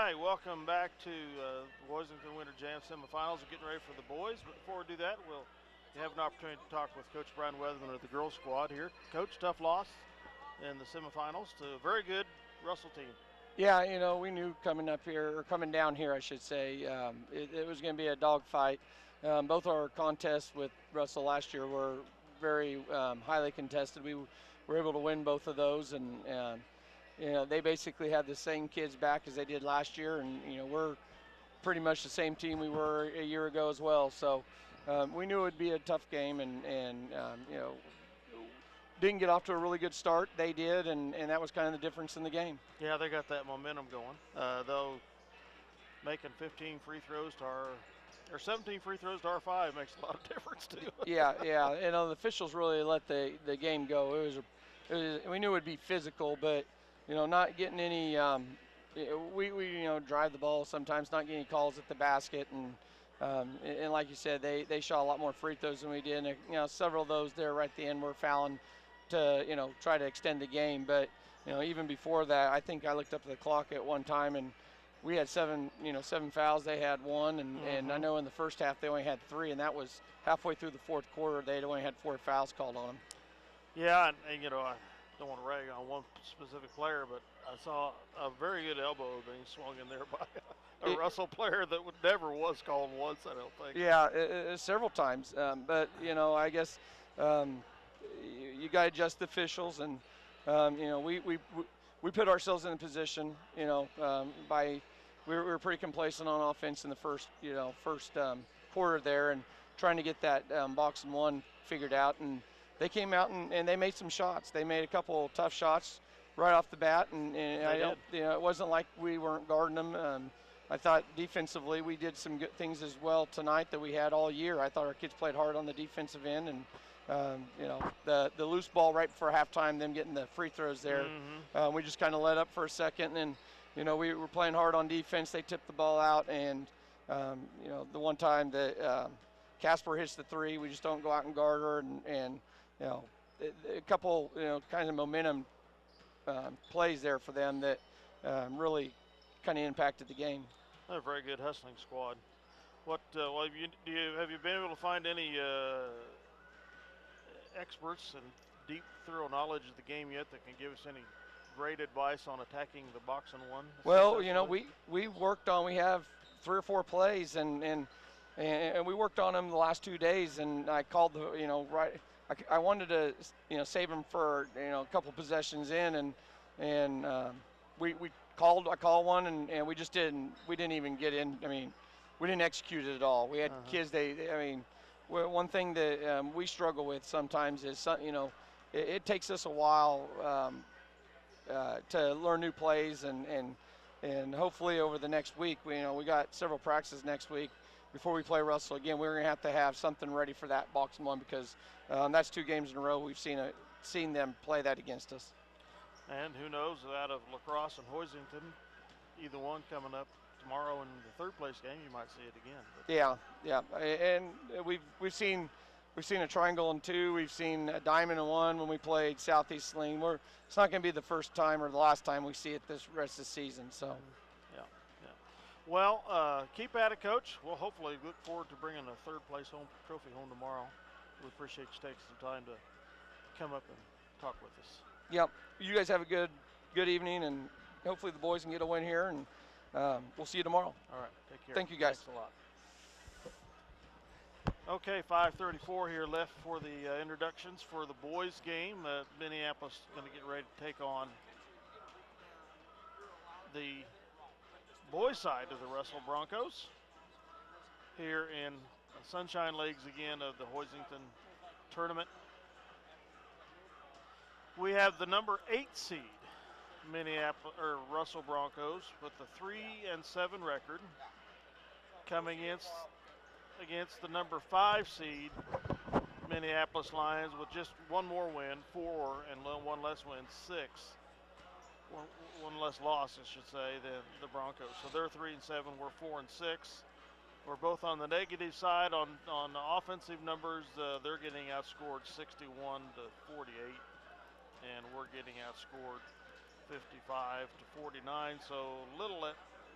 right, welcome back to Washington Winter Jam semifinals. We're getting ready for the boys, but before we do that, we'll have an opportunity to talk with Coach Brian Weatherman of the girls squad here. Coach, tough loss in the semifinals to a very good Russell team. Yeah, we knew coming up here, or coming down here, I should say, it was going to be a dogfight. Both our contests with Russell last year were very highly contested. We were able to win both of those, and they basically had the same kids back as they did last year, and we're pretty much the same team we were a year ago as well. So we knew it would be a tough game, and didn't get off to a really good start. They did, and that was kind of the difference in the game. Yeah, they got that momentum going. Though making 15 free throws to our or 17 free throws to our 5 makes a lot of difference too. yeah. The officials really let the game go. We knew it would be physical, but not getting any. We drive the ball sometimes, not getting calls at the basket, and like you said, they shot a lot more free throws than we did. And, several of those there right at the end were fouling to try to extend the game. But even before that, I think I looked up at the clock at one time and we had seven fouls. They had one, and I know in the first half they only had 3, and that was halfway through the fourth quarter. They'd only had 4 fouls called on them. Yeah, and I don't want to rag on one specific player, but I saw a very good elbow being swung in there by a Russell player that never was called once, I don't think. Yeah, several times. But I guess you got to adjust the officials, and we put ourselves in a position, by we were pretty complacent on offense in the first quarter there, and trying to get that box and one figured out. And they came out and they made some shots. They made a couple tough shots right off the bat, and it wasn't like we weren't guarding them. I thought defensively we did some good things as well tonight that we had all year. I thought our kids played hard on the defensive end, and the loose ball right before halftime, them getting the free throws there, we just kind of let up for a second, and we were playing hard on defense. They tipped the ball out, and the one time that Casper hits the 3, we just don't go out and guard her, and a couple kind of momentum plays there for them that really kind of impacted the game. They're a very good hustling squad. Have you been able to find any experts and deep, thorough knowledge of the game yet that can give us any great advice on attacking the box and one? Well, we worked on. We have 3 or 4 plays, and we worked on them the last 2 days. And I called I wanted to save them for a couple possessions in, and we called. I called one, and we just didn't. We didn't even get in. I mean, we didn't execute it at all. We had kids. One thing that we struggle with sometimes is, it takes us a while to learn new plays, and hopefully over the next week, we got several practices next week before we play Russell again. We're going to have something ready for that box and one, because that's 2 games in a row we've seen them play that against us. And who knows, out of La Crosse and Hoisington, either one coming up tomorrow in the 3rd place game, you might see it again. But. Yeah, and we've seen a triangle in 2. We've seen a diamond in 1 when we played Southeast Sling. It's not going to be the first time or the last time we see it this rest of the season. So. Yeah. Well, keep at it, Coach. We'll hopefully look forward to bringing a 3rd place trophy home tomorrow. We appreciate you taking some time to come up and talk with us. Yep. You guys have a good evening, and hopefully the boys can get a win here, and we'll see you tomorrow. All right. Take care. Thank you, guys. Thanks a lot. Okay, 5:34 here left for the introductions for the boys' game. Minneapolis is going to get ready to take on the boys' side of the Russell Broncos here in Sunshine Leagues again of the Hoisington tournament. We have the number 8 seed Russell Broncos with the 3-7 record coming against the number 5 seed Minneapolis Lions with just 1 more win, 4, and 1 less win, 6. One less loss, I should say, than the Broncos. So they're 3-7. We're 4-6. We're both on the negative side on the offensive numbers. They're getting outscored 61-48, and we're getting outscored 55-49. So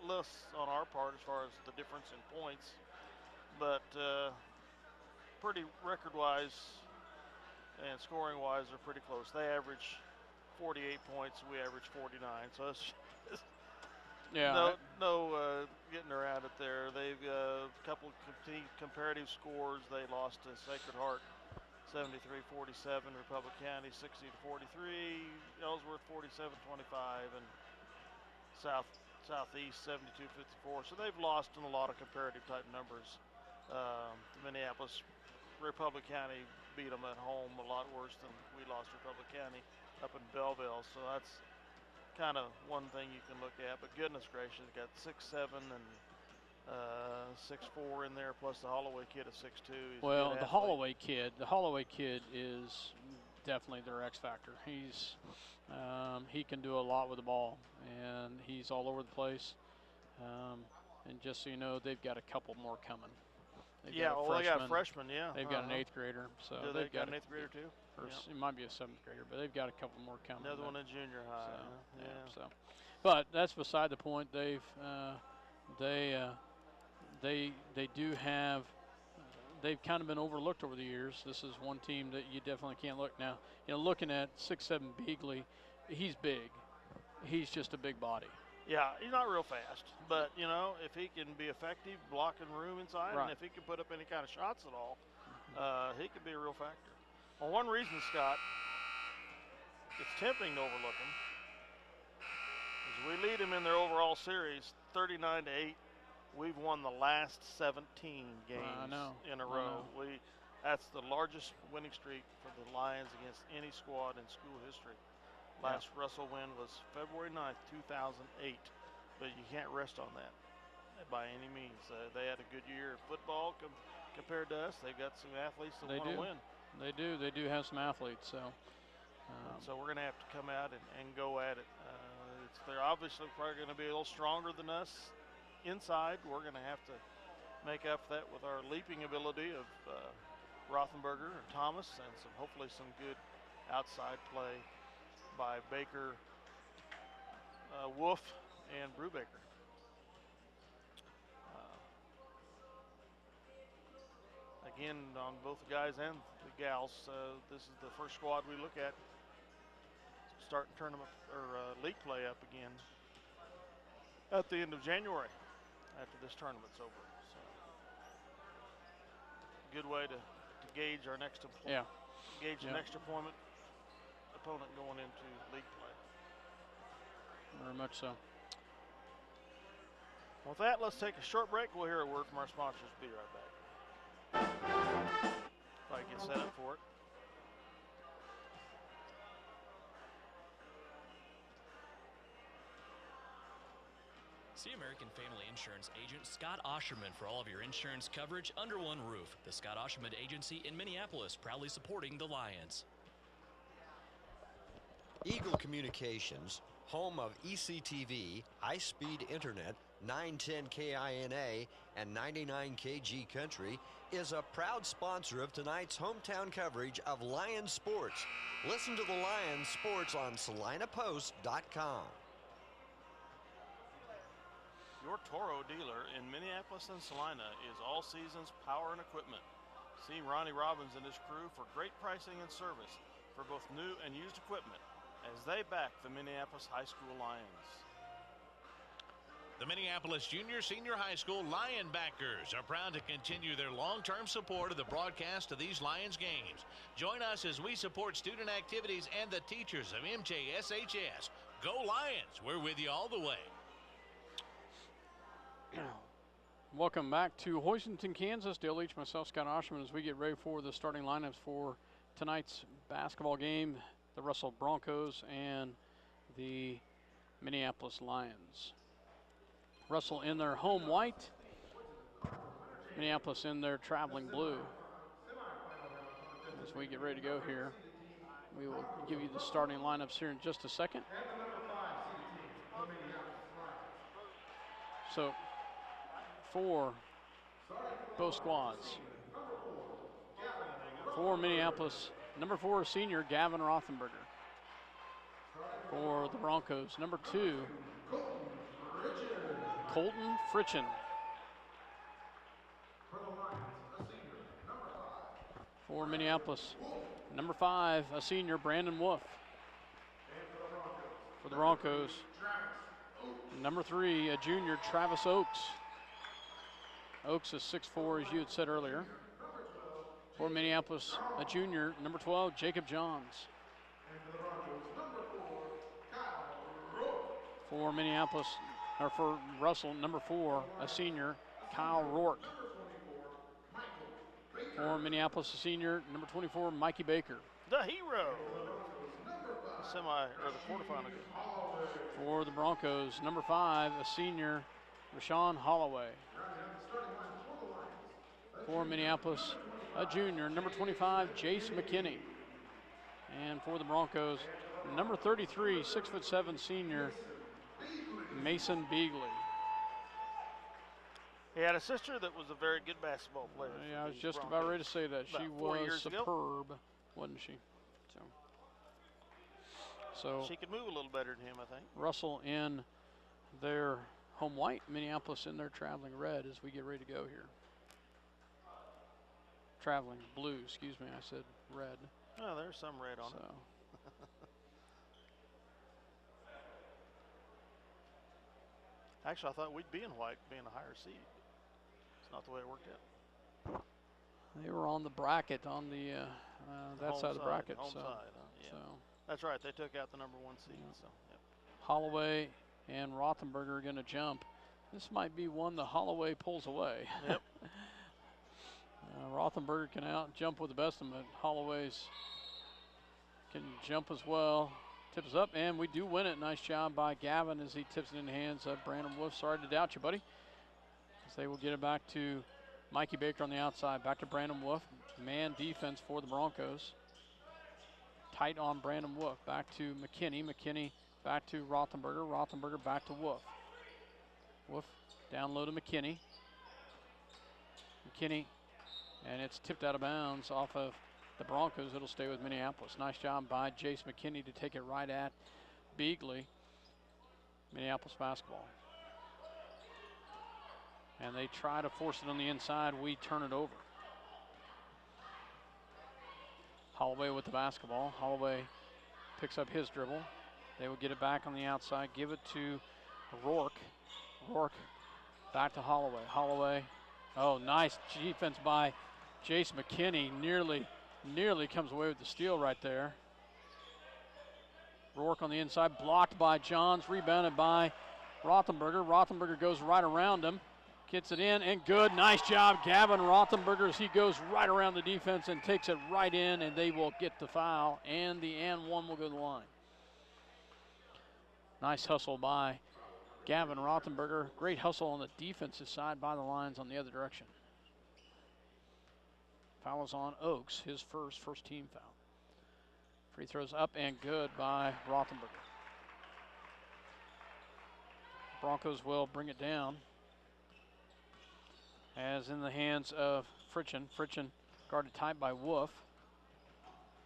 less on our part as far as the difference in points, but pretty record-wise and scoring-wise, they're pretty close. They average 48 points, we average 49, so it's Yeah. no getting around it there. They've a couple of comparative scores. They lost to Sacred Heart 73-47, Republic County 60-43, Ellsworth 47-25, and Southeast 72-54. So they've lost in a lot of comparative type numbers. The Minneapolis Republic County beat them at home a lot worse than we lost Republic County up in Belleville. So that's kind of one thing you can look at. But goodness gracious, got 6'7" and 6'4" in there, plus the Holloway kid at 6'2". Well, the Holloway kid is definitely their X factor. He can do a lot with the ball, and he's all over the place. And just so you know, they've got a couple more coming. They got a freshman, yeah. They've got an 8th grader. So they've got an 8th grader too? It might be a 7th grader, but they've got a couple more coming. Another one in junior high. So, but that's beside the point. They do have. They've kind of been overlooked over the years. This is one team that you definitely can't look now. You know, looking at 6'7" Beagley, he's big. He's just a big body. Yeah, he's not real fast, but you know, if he can be effective blocking room inside, and if he can put up any kind of shots at all, he could be a real factor. Well, one reason, Scott, it's tempting to overlook him is we lead him in their overall series 39-8. We've won the last 17 games in a row. That's the largest winning streak for the Lions against any squad in school history. Last Russell win was February 9th, 2008, but you can't rest on that by any means. They had a good year of football compared to us. They've got some athletes that want to win. They do. They do have some athletes. So we're going to have to come out and go at it. They're obviously probably going to be a little stronger than us inside. We're going to have to make up for that with our leaping ability of Rothenberger and Thomas, and hopefully some good outside play by Baker, Wolf, and Brubaker. Again, on both the guys and the gals, this is the first squad we look at starting tournament or league play up again at the end of January after this tournament's over. So, good way to gauge our next the next opponent going into league play. Very much so. With that, let's take a short break. We'll hear a word from our sponsors. Be right back. If I can get set up for it. See American Family Insurance agent Scott Osherman for all of your insurance coverage under one roof. The Scott Osherman Agency in Minneapolis, proudly supporting the Lions. Eagle Communications, home of ECTV, high-speed internet, 910 KINA, and 99 KG Country, is a proud sponsor of tonight's hometown coverage of Lions sports. Listen to the Lions sports on SalinaPost.com. Your Toro dealer in Minneapolis and Salina is All Seasons Power and Equipment. See Ronnie Robbins and his crew for great pricing and service for both new and used equipment as they back the Minneapolis High School Lions. The Minneapolis Junior Senior High School Lion backers are proud to continue their long-term support of the broadcast of these Lions games. Join us as we support student activities and the teachers of MJSHS. Go Lions! We're with you all the way. Welcome back to Hoisington, Kansas. Dale Leach, myself, Scott Osherman, as we get ready for the starting lineups for tonight's basketball game, the Russell Broncos and the Minneapolis Lions. Russell in their home white, Minneapolis in their traveling blue. As we get ready to go here, we will give you the starting lineups here in just a second. So, for both squads, for Minneapolis, number 4 senior Gavin Rothenberger. For the Broncos, number 2 Colton Fritchen. For Minneapolis, number 5, a senior, Brandon Wolf. For the Broncos, number 3, a junior, Travis Oakes. Oakes is 6'4", as you had said earlier. For Minneapolis, a junior, number 12, Jacob Johns. For Minneapolis, or for Russell, number 4, a senior, Kyle Rourke. For Minneapolis, a senior, number 24, Mikey Baker. The hero. The the quarterfinal game. For the Broncos, number 5, a senior, Rashawn Holloway. For Minneapolis, a junior, number 25, Jace McKinney. And for the Broncos, number 33, 6'7" senior, Mason Beagley. He had a sister that was a very good basketball player. Yeah, I was just about ready to say that. She was superb, ago. Wasn't she? So she could move a little better than him, I think. Russell in their home white, Minneapolis in their traveling red as we get ready to go here. Traveling blue, excuse me, I said red. Oh, there's some red on it. Actually, I thought we'd be in white, being a higher seed. It's not the way it worked out. They were on the bracket, on the that side of the bracket. Home side, yeah. So that's right. They took out the number 1 seed. Yeah. So, yep. Holloway and Rothenberger are going to jump. This might be one that Holloway pulls away. Yep. Rothenberger can out jump with the best of them, but Holloway's can jump as well. Tips up, and we do win it. Nice job by Gavin as he tips it in the hands of Brandon Wolf. Sorry to doubt you, buddy. As they will get it back to Mikey Baker on the outside. Back to Brandon Wolf. Man defense for the Broncos. Tight on Brandon Wolf. Back to McKinney. McKinney back to Rothenberger. Rothenberger back to Wolf. Wolf down low to McKinney. McKinney, and it's tipped out of bounds off of the Broncos. It'll stay with Minneapolis. Nice job by Jace McKinney to take it right at Beagley. Minneapolis basketball. And they try to force it on the inside. We turn it over. Holloway with the basketball. Holloway picks up his dribble. They will get it back on the outside. Give it to Rourke. Rourke back to Holloway. Holloway. Oh, nice defense by Jace McKinney. Nearly comes away with the steal right there. Rourke on the inside, blocked by Johns, rebounded by Rothenberger. Rothenberger goes right around him, gets it in, and good. Nice job, Gavin Rothenberger, as he goes right around the defense and takes it right in, and they will get the foul, and the and one will go to the line. Nice hustle by Gavin Rothenberger. Great hustle on the defensive side by the lines on the other direction. Foul is on Oakes, his first team foul. Free throws up and good by Rothenberger. Broncos will bring it down. As in the hands of Fritchen. Fritchen guarded tight by Wolf.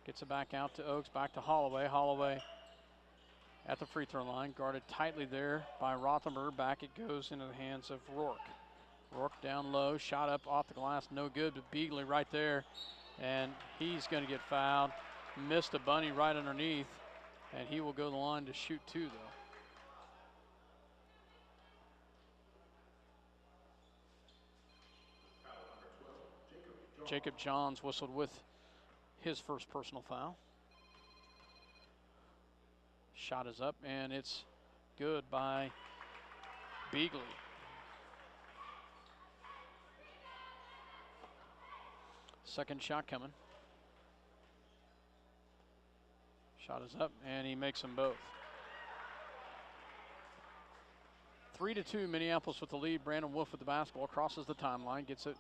Gets it back out to Oakes, back to Holloway. Holloway at the free throw line, guarded tightly there by Rothenberger. Back it goes into the hands of Rourke. Rourke down low, shot up off the glass, no good, but Beagley right there, and he's going to get fouled. Missed a bunny right underneath, and he will go to the line to shoot 2, though. Jacob Johns whistled with his first personal foul. Shot is up, and it's good by Beagley. Second shot coming. Shot is up, and he makes them both. 3-2, Minneapolis with the lead. Brandon Wolf with the basketball, crosses the timeline, gets it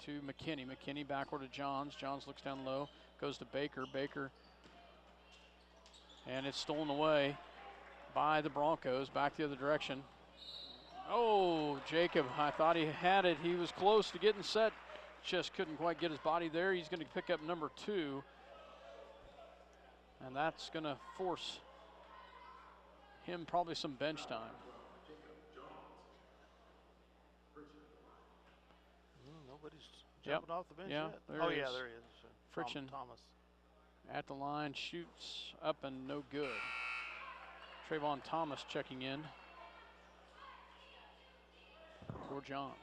to McKinney. McKinney backward to Johns. Johns looks down low, goes to Baker. Baker, and it's stolen away by the Broncos. Back the other direction. Oh, Jacob, I thought he had it. He was close to getting set. Just couldn't quite get his body there. He's going to pick up number 2. And that's going to force him probably some bench time. but he's jumping off the bench Yeah, yet. there Oh, he yeah, is. there he is. Friction. Thomas. At the line, shoots up and no good. Trayvon Thomas checking in for Johns.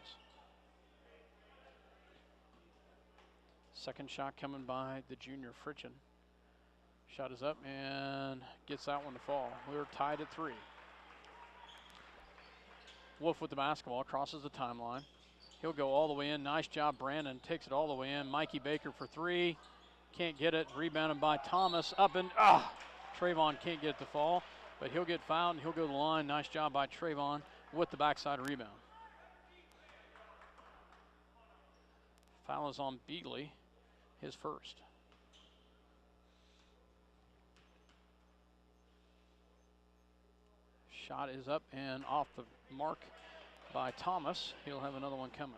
Second shot coming by the junior Friction. Shot is up and gets that one to fall. We're tied at 3. Wolf with the basketball, crosses the timeline. He'll go all the way in. Nice job, Brandon. Takes it all the way in. Mikey Baker for 3. Can't get it. Rebounded by Thomas. Up and, Trayvon can't get it to fall, but he'll get fouled and he'll go to the line. Nice job by Trayvon with the backside rebound. Foul is on Beagley, his first. Shot is up and off the mark by Thomas. He'll have another one coming.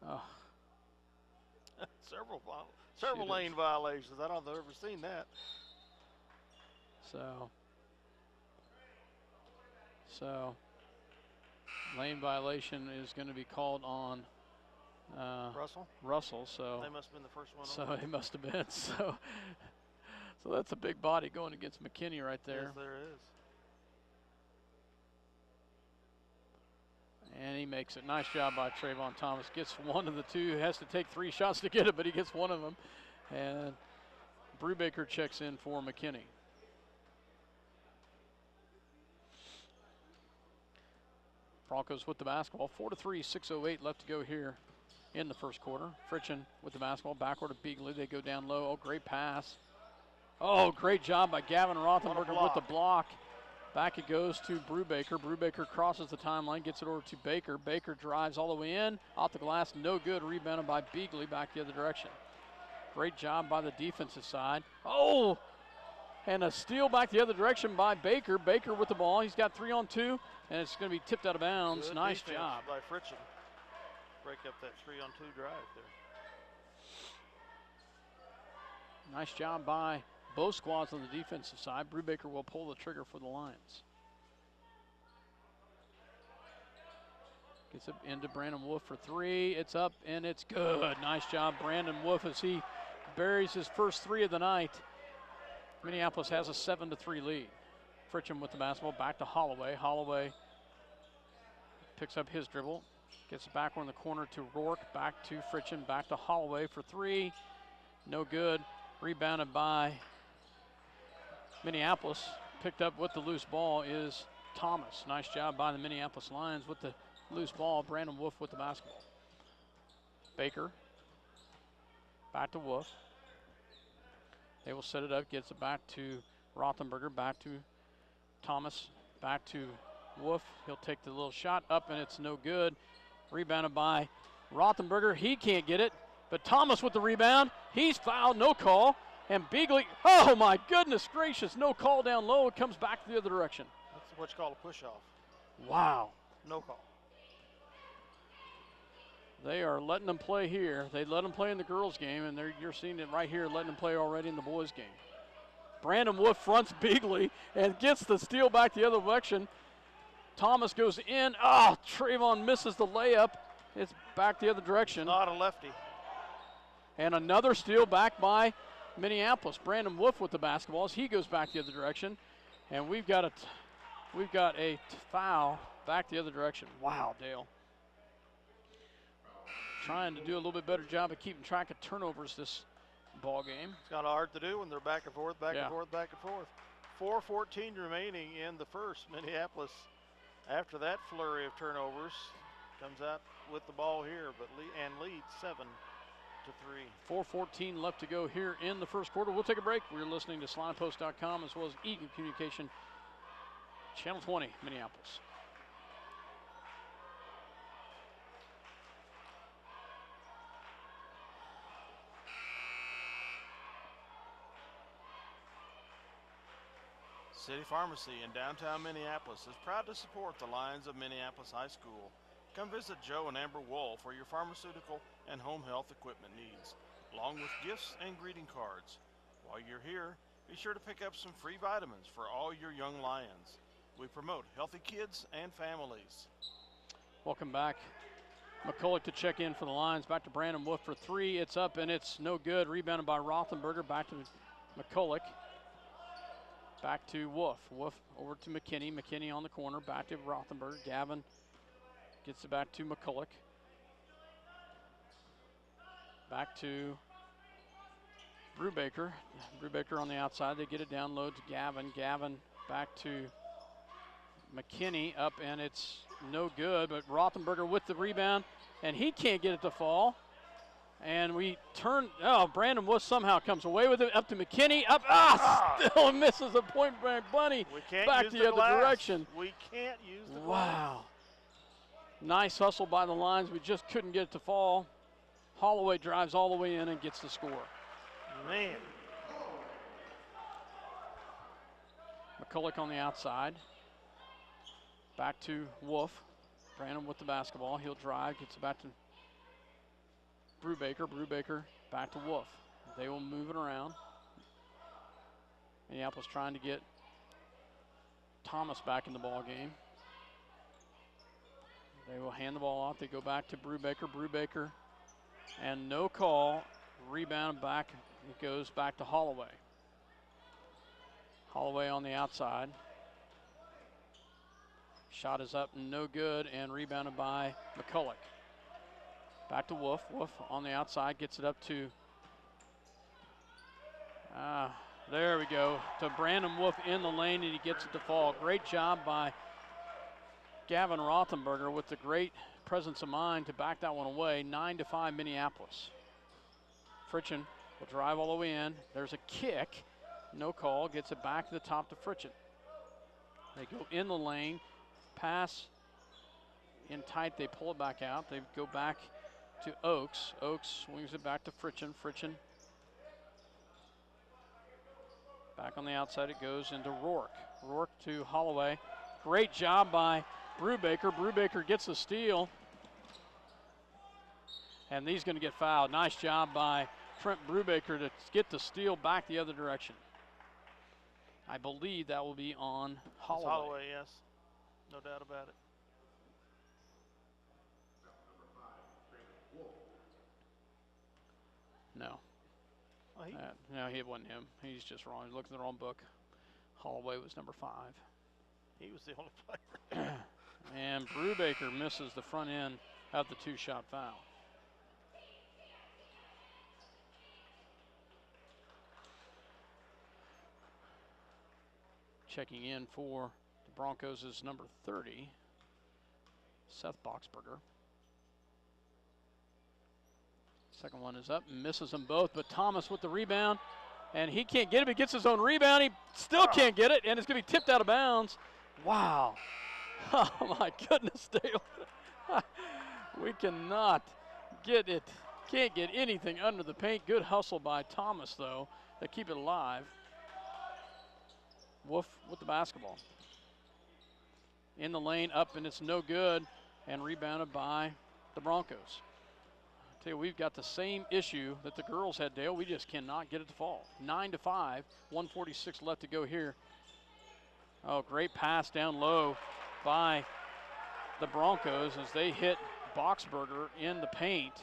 Oh. Several lane violations. I don't know if I've ever seen that. So lane violation is going to be called on Russell. So they must have been the first one. So it must have been. So that's a big body going against McKinney right there. Yes, there is. And he makes it. Nice job by Trayvon Thomas. Gets one of the two. Has to take 3 shots to get it, but he gets one of them. And Brubaker checks in for McKinney. Broncos with the basketball. 4-3, 6:08 left to go here in the first quarter. Friction with the basketball. Backward to Beagley. They go down low. Oh, great pass. Oh, great job by Gavin Rothenberger with the block. Back it goes to Brubaker. Brubaker crosses the timeline, gets it over to Baker. Baker drives all the way in, off the glass, no good. Rebounded by Beagley back the other direction. Great job by the defensive side. Oh, and a steal back the other direction by Baker. Baker with the ball. He's got 3 on 2, and it's going to be tipped out of bounds. Good nice job by Friction. Break up that 3 on 2 drive there. Nice job by both squads on the defensive side. Brubaker will pull the trigger for the Lions. Gets it into Brandon Wolf for 3. It's up and it's good. Nice job, Brandon Wolf, as he buries his first 3 of the night. Minneapolis has a 7-3 lead. Friction with the basketball, back to Holloway. Holloway picks up his dribble, gets it backward in the corner to Rourke, back to Friction, back to Holloway for 3. No good. Rebounded by Minneapolis. Picked up with the loose ball is Thomas. Nice job by the Minneapolis Lions with the loose ball. Brandon Wolf with the basketball. Baker. Back to Wolf. They will set it up. Gets it back to Rothenberger. Back to Thomas. Back to Wolf. He'll take the little shot up and it's no good. Rebounded by Rothenberger. He can't get it. But Thomas with the rebound. He's fouled. No call. And Beagley, oh my goodness gracious, no call down low. It comes back the other direction. That's what you call a push-off. Wow. No call. They are letting them play here. They let them play in the girls' game, and you're seeing it right here, letting them play already in the boys' game. Brandon Wolf fronts Beagley and gets the steal back the other direction. Thomas goes in. Trayvon misses the layup. It's back the other direction. Not a lefty. And another steal back by Minneapolis. Brandon Wolf with the basketball as he goes back the other direction. And we've got a foul back the other direction. Wow, Dale. Trying to do a little bit better job of keeping track of turnovers this ball game. It's kind of hard to do when they're back and forth, back and forth, back and forth. 4:14 remaining in the first. Minneapolis, after that flurry of turnovers, comes out with the ball here, but leads 7-3. 4:14 left to go here in the first quarter. We'll take a break. We're listening to SlinePost.com as well as Eagle Communication, Channel 20, Minneapolis. City Pharmacy in downtown Minneapolis is proud to support the Lions of Minneapolis High School. Come visit Joe and Amber Wool for your pharmaceutical and home health equipment needs, along with gifts and greeting cards. While you're here, be sure to pick up some free vitamins for all your young Lions. We promote healthy kids and families. Welcome back. McCulloch to check in for the Lions. Back to Brandon Wolf for three. It's up and it's no good. Rebounded by Rothenberger. Back to McCulloch. Back to Wolf. Wolf over to McKinney. McKinney on the corner. Back to Rothenberger. Gavin gets it back to McCulloch. Back to Brubaker. Brubaker on the outside. They get it down low to Gavin. Gavin back to McKinney. Up and it's no good, but Rothenberger with the rebound, and he can't get it to fall. And we turn, Brandon Wolf somehow comes away with it, up to McKinney, up, still misses a point blank bunny. We can't back use the other glass. direction. We can't use the Wow. Nice hustle by the Lions. We just couldn't get it to fall. Holloway drives all the way in and gets the score. Man. McCulloch on the outside. Back to Wolf. Brandon with the basketball. He'll drive, gets it back to Brubaker. Brubaker back to Wolf. They will move it around. Minneapolis trying to get Thomas back in the ball game. They will hand the ball off. They go back to Brubaker. Brubaker and no call. Rebound back. It goes back to Holloway. Holloway on the outside. Shot is up, no good, and rebounded by McCulloch. Back to Wolf. Wolf on the outside gets it up to, there we go, to Brandon Wolf in the lane, and he gets it to fall. Great job by Gavin Rothenberger with the great presence of mind to back that one away. 9-5 Minneapolis. Fritchen will drive all the way in. There's a kick, no call, gets it back to the top to Fritchen. They go in the lane. Pass in tight, they pull it back out. They go back to Oakes. Oakes swings it back to Fritchen. Fritchen back on the outside, it goes into Rourke. Rourke to Holloway. Great job by Brubaker. Brubaker gets the steal. And he's going to get fouled. Nice job by Trent Brubaker to get the steal back the other direction. I believe that will be on Holloway. It's Holloway, yes. No doubt about it. No. Well, No, it wasn't him. He's just wrong. He's looking at the wrong book. Holloway was number 5. he was the only player. And Brubaker misses the front end of the 2-shot foul. Checking in for the Broncos is number 30, Seth Boxberger. Second one is up, misses them both, but Thomas with the rebound, and he can't get it. He gets his own rebound. He still can't get it, and it's going to be tipped out of bounds. Wow. Oh, my goodness, Dale. We cannot get it. Can't get anything under the paint. Good hustle by Thomas, though, to keep it alive. Wolf with the basketball. In the lane, up, and it's no good, and rebounded by the Broncos. I tell you, we've got the same issue that the girls had, Dale. We just cannot get it to fall. 9-5, 1:46 left to go here. Oh, great pass down low by the Broncos as they hit Boxberger in the paint,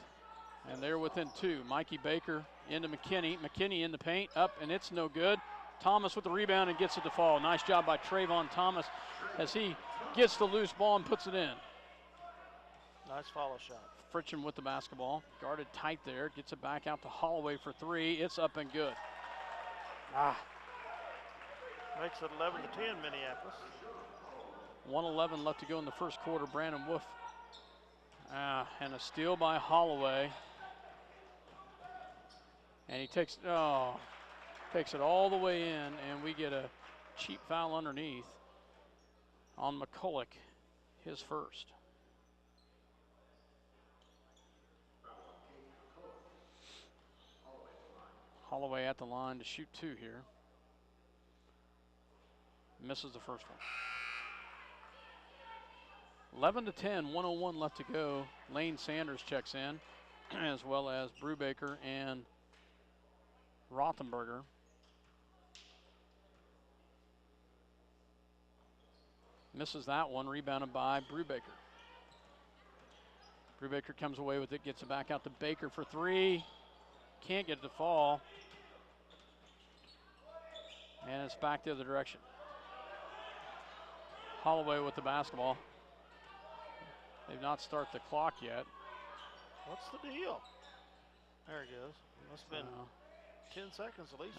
and they're within 2. Mikey Baker into McKinney. McKinney in the paint, up, and it's no good. Thomas with the rebound and gets it to fall. Nice job by Trayvon Thomas as he gets the loose ball and puts it in. Nice follow shot. Fritchen with the basketball. Guarded tight there. Gets it back out to Holloway for 3. It's up and good. Makes it 11-10 Minneapolis. 1:11 left to go in the first quarter. Brandon Wolf. And a steal by Holloway. And he takes it all the way in, and we get a cheap foul underneath on McCulloch, his first. Holloway at the line to shoot 2 here. Misses the first one. 11-10, 1:01 left to go. Lane Sanders checks in, as well as Brubaker and Rothenberger. Misses that one, rebounded by Brubaker. Brubaker comes away with it, gets it back out to Baker for three. Can't get it to fall. And it's back the other direction. Holloway with the basketball. They've not started the clock yet. What's the deal? There it goes. Must have been 10 seconds at least.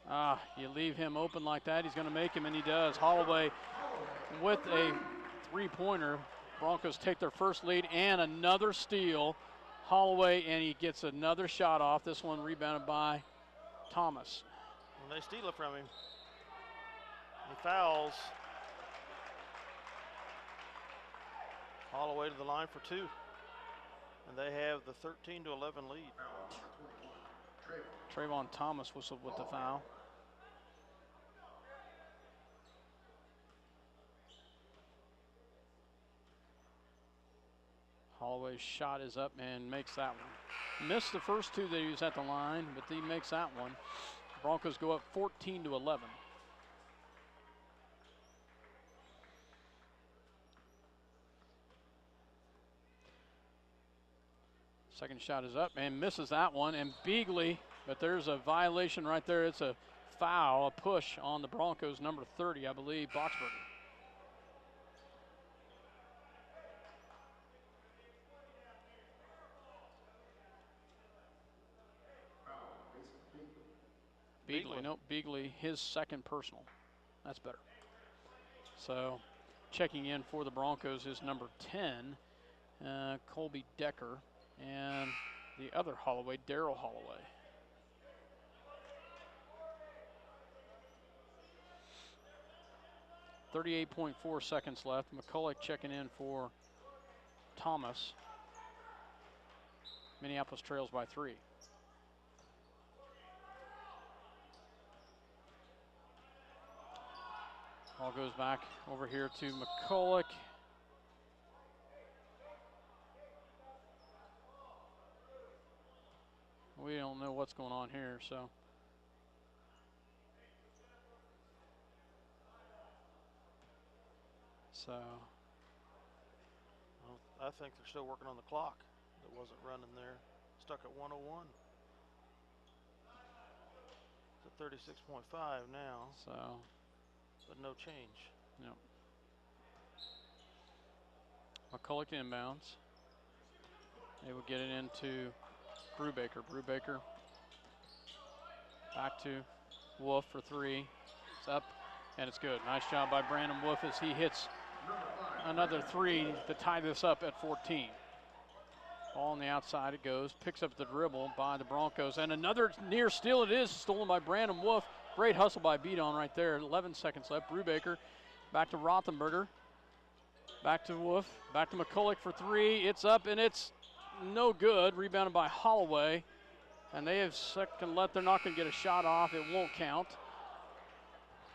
Yeah. You leave him open like that, he's going to make him, and he does. Holloway with a three-pointer. Broncos take their first lead and another steal. Holloway, and he gets another shot off. This one rebounded by Thomas. And they steal it from him. He fouls. Holloway to the line for two. And they have the 13-11 lead. Trayvon Thomas whistled with the foul. Holloway's shot is up and makes that one. Missed the first two that he was at the line, but he makes that one. Broncos go up 14-11. Second shot is up and misses that one, and Beagley, but there's a violation right there. It's a foul, a push on the Broncos, number 30, I believe, Boxberger. Beagley, his second personal. That's better. So checking in for the Broncos is number 10, Colby Decker, and the other Holloway, Darryl Holloway. .4 seconds left. McCulloch checking in for Thomas. Minneapolis trails by 3. Ball goes back over here to McCulloch. We don't know what's going on here, so. I think they're still working on the clock. It wasn't running there. Stuck at 101. It's at 36.5 now. So. But no change. Yep. McCulloch inbounds. They will get it into Brubaker. Brubaker back to Wolf for three. It's up and it's good. Nice job by Brandon Wolf as he hits another three to tie this up at 14. Ball on the outside it goes. Picks up the dribble by the Broncos. And another near steal it is, stolen by Brandon Wolf. Great hustle by Beaton right there. 11 seconds left. Brubaker back to Rothenberger. Back to Wolf. Back to McCulloch for three. It's up and it's no good. Rebounded by Holloway. And they have second left. They're not going to get a shot off. It won't count.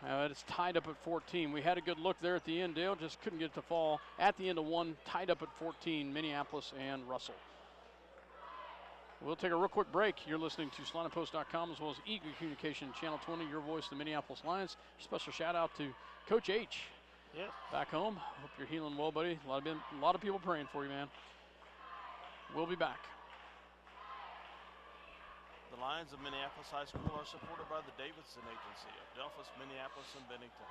It's tied up at 14. We had a good look there at the end, Dale. Just couldn't get it to fall. At the end of one, tied up at 14, Minneapolis and Russell. We'll take a real quick break. You're listening to SalinaPost.com as well as Eagle Communication Channel 20, your voice, the Minneapolis Lions. Special shout out to Coach H. Yeah. Back home. Hope you're healing well, buddy. A lot of people praying for you, man. We'll be back. The Lions of Minneapolis High School are supported by the Davidson Agency of Delphus, Minneapolis, and Bennington.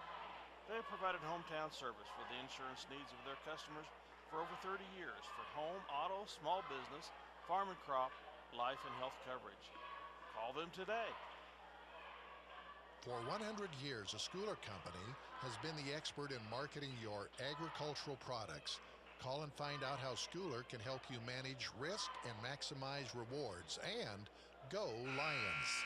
They have provided hometown service for the insurance needs of their customers for over 30 years for home, auto, small business, farm and crop, life and health coverage. Call them today. For 100 years, a Schooler Company has been the expert in marketing your agricultural products. Call and find out how Schooler can help you manage risk and maximize rewards. And go Lions!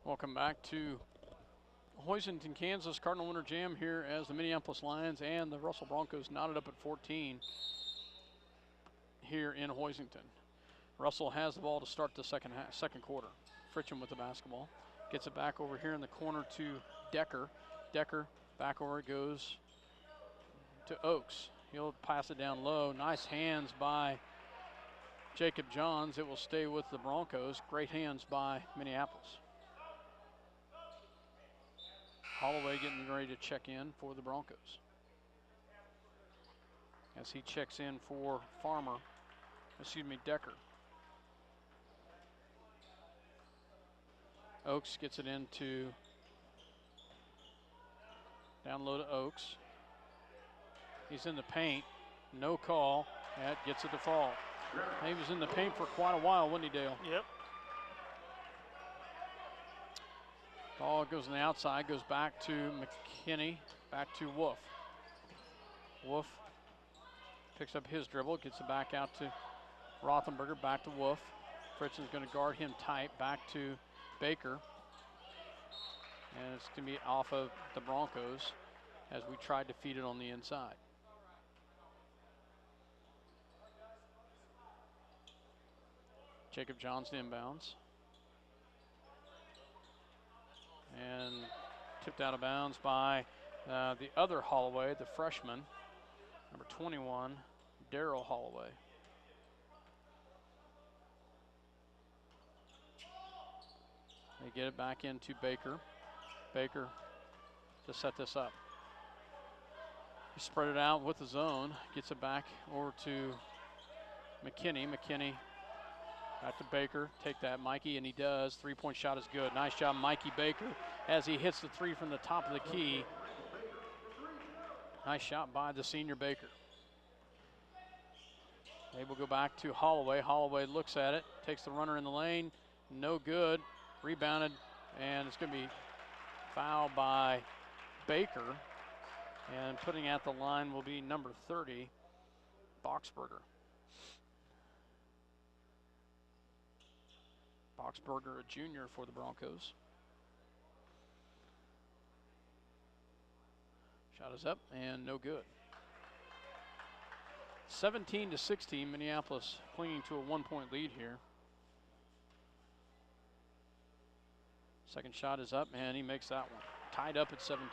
Welcome back to Hoisington, Kansas. Cardinal Winter Jam here as the Minneapolis Lions and the Russell Broncos knotted up at 14 here in Hoisington. Russell has the ball to start the second quarter. Fritchen with the basketball. Gets it back over here in the corner to Decker. Decker, back over it goes to Oaks. He'll pass it down low. Nice hands by Jacob Johns. It will stay with the Broncos. Great hands by Minneapolis. Holloway getting ready to check in for the Broncos. As he checks in for Decker. Oaks gets it into down low to Oaks. He's in the paint. No call. That gets it to fall. He was in the paint for quite a while, wasn't he, Dale? Yep. Ball goes on the outside, goes back to McKinney, back to Wolf. Wolf picks up his dribble, gets it back out to Rothenberger, back to Wolf. Fritzen's going to guard him tight, back to Baker. And it's going to be off of the Broncos as we tried to feed it on the inside. Jacob Johnson inbounds. And tipped out of bounds by the other Holloway, the freshman, number 21, Darryl Holloway. They get it back into Baker. Baker to set this up. He spread it out with the zone, gets it back over to McKinney. McKinney back to Baker, take that, Mikey, and he does. Three-point shot is good. Nice job, Mikey Baker, as he hits the three from the top of the key. Nice shot by the senior Baker. They will go back to Holloway. Holloway looks at it, takes the runner in the lane, no good. Rebounded, and it's going to be fouled by Baker. And putting at the line will be number 30, Boxberger. Boxberger, a junior for the Broncos. Shot is up and no good. 17-16, Minneapolis clinging to a 1-point lead here. Second shot is up and he makes that one. Tied up at 17.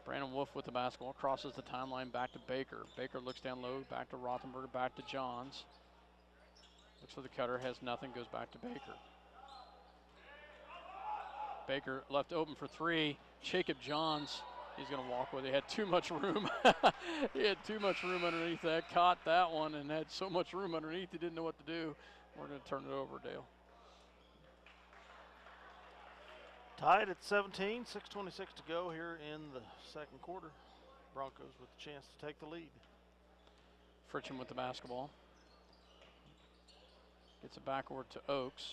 Brandon Wolf with the basketball, crosses the timeline back to Baker. Baker looks down low, back to Rothenberger, back to Johns. Looks for the cutter, has nothing, goes back to Baker. Baker left open for three. Jacob Johns, he's going to walk with it. He had too much room. He had too much room underneath that. Caught that one and had so much room underneath he didn't know what to do. We're going to turn it over, Dale. Tied at 17, 6:26 to go here in the second quarter. Broncos with a chance to take the lead. Fritchen with the basketball. Gets it backward to Oaks.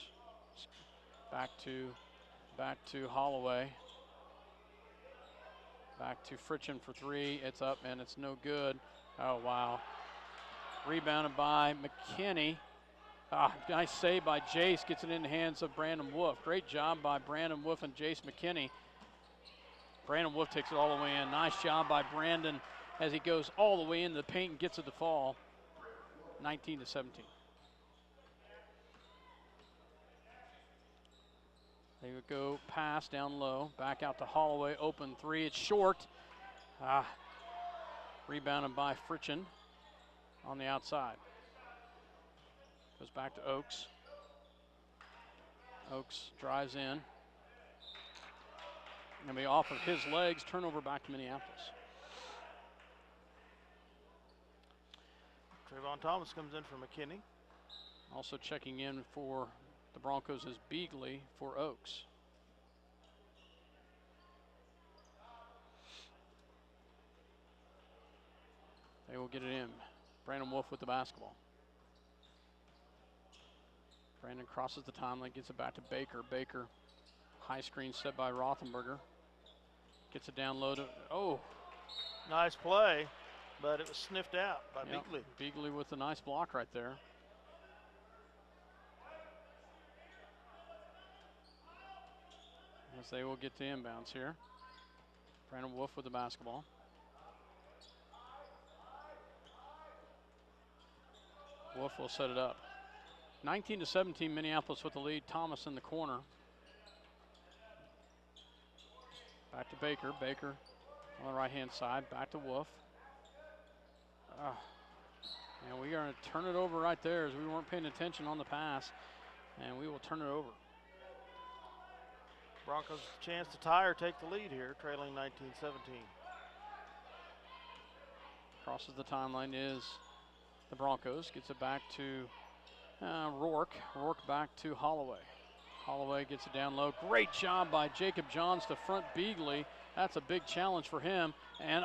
Back to Holloway. Back to Fritchen for three. It's up and it's no good. Oh, wow. Rebounded by McKinney. Nice save by Jace. Gets it in the hands of Brandon Wolf. Great job by Brandon Wolf and Jace McKinney. Brandon Wolf takes it all the way in. Nice job by Brandon as he goes all the way into the paint and gets it to fall. 19-17. They would go pass down low. Back out to Holloway. Open three. It's short. Rebounded by Fritchen on the outside. Goes back to Oaks. Oaks drives in. And be off of his legs. Turnover back to Minneapolis. Trayvon Thomas comes in for McKinney. Also checking in for the Broncos is Beagley for Oaks. They will get it in. Brandon Wolf with the basketball. Brandon crosses the timeline, gets it back to Baker. Baker, high screen set by Rothenberger. Gets it down low to, Nice play, but it was sniffed out by Beagley. Beagley with a nice block right there. As they will get the inbounds here. Brandon Wolf with the basketball. Wolf will set it up. 19-17, Minneapolis with the lead. Thomas in the corner. Back to Baker. Baker on the right-hand side. Back to Wolf. And we are going to turn it over right there as we weren't paying attention on the pass. And we will turn it over. Broncos chance to tie or take the lead here, trailing 19-17. Crosses the timeline is the Broncos. Gets it back to Rourke. Rourke back to Holloway. Holloway gets it down low. Great job by Jacob Johns to front Beagley. That's a big challenge for him. And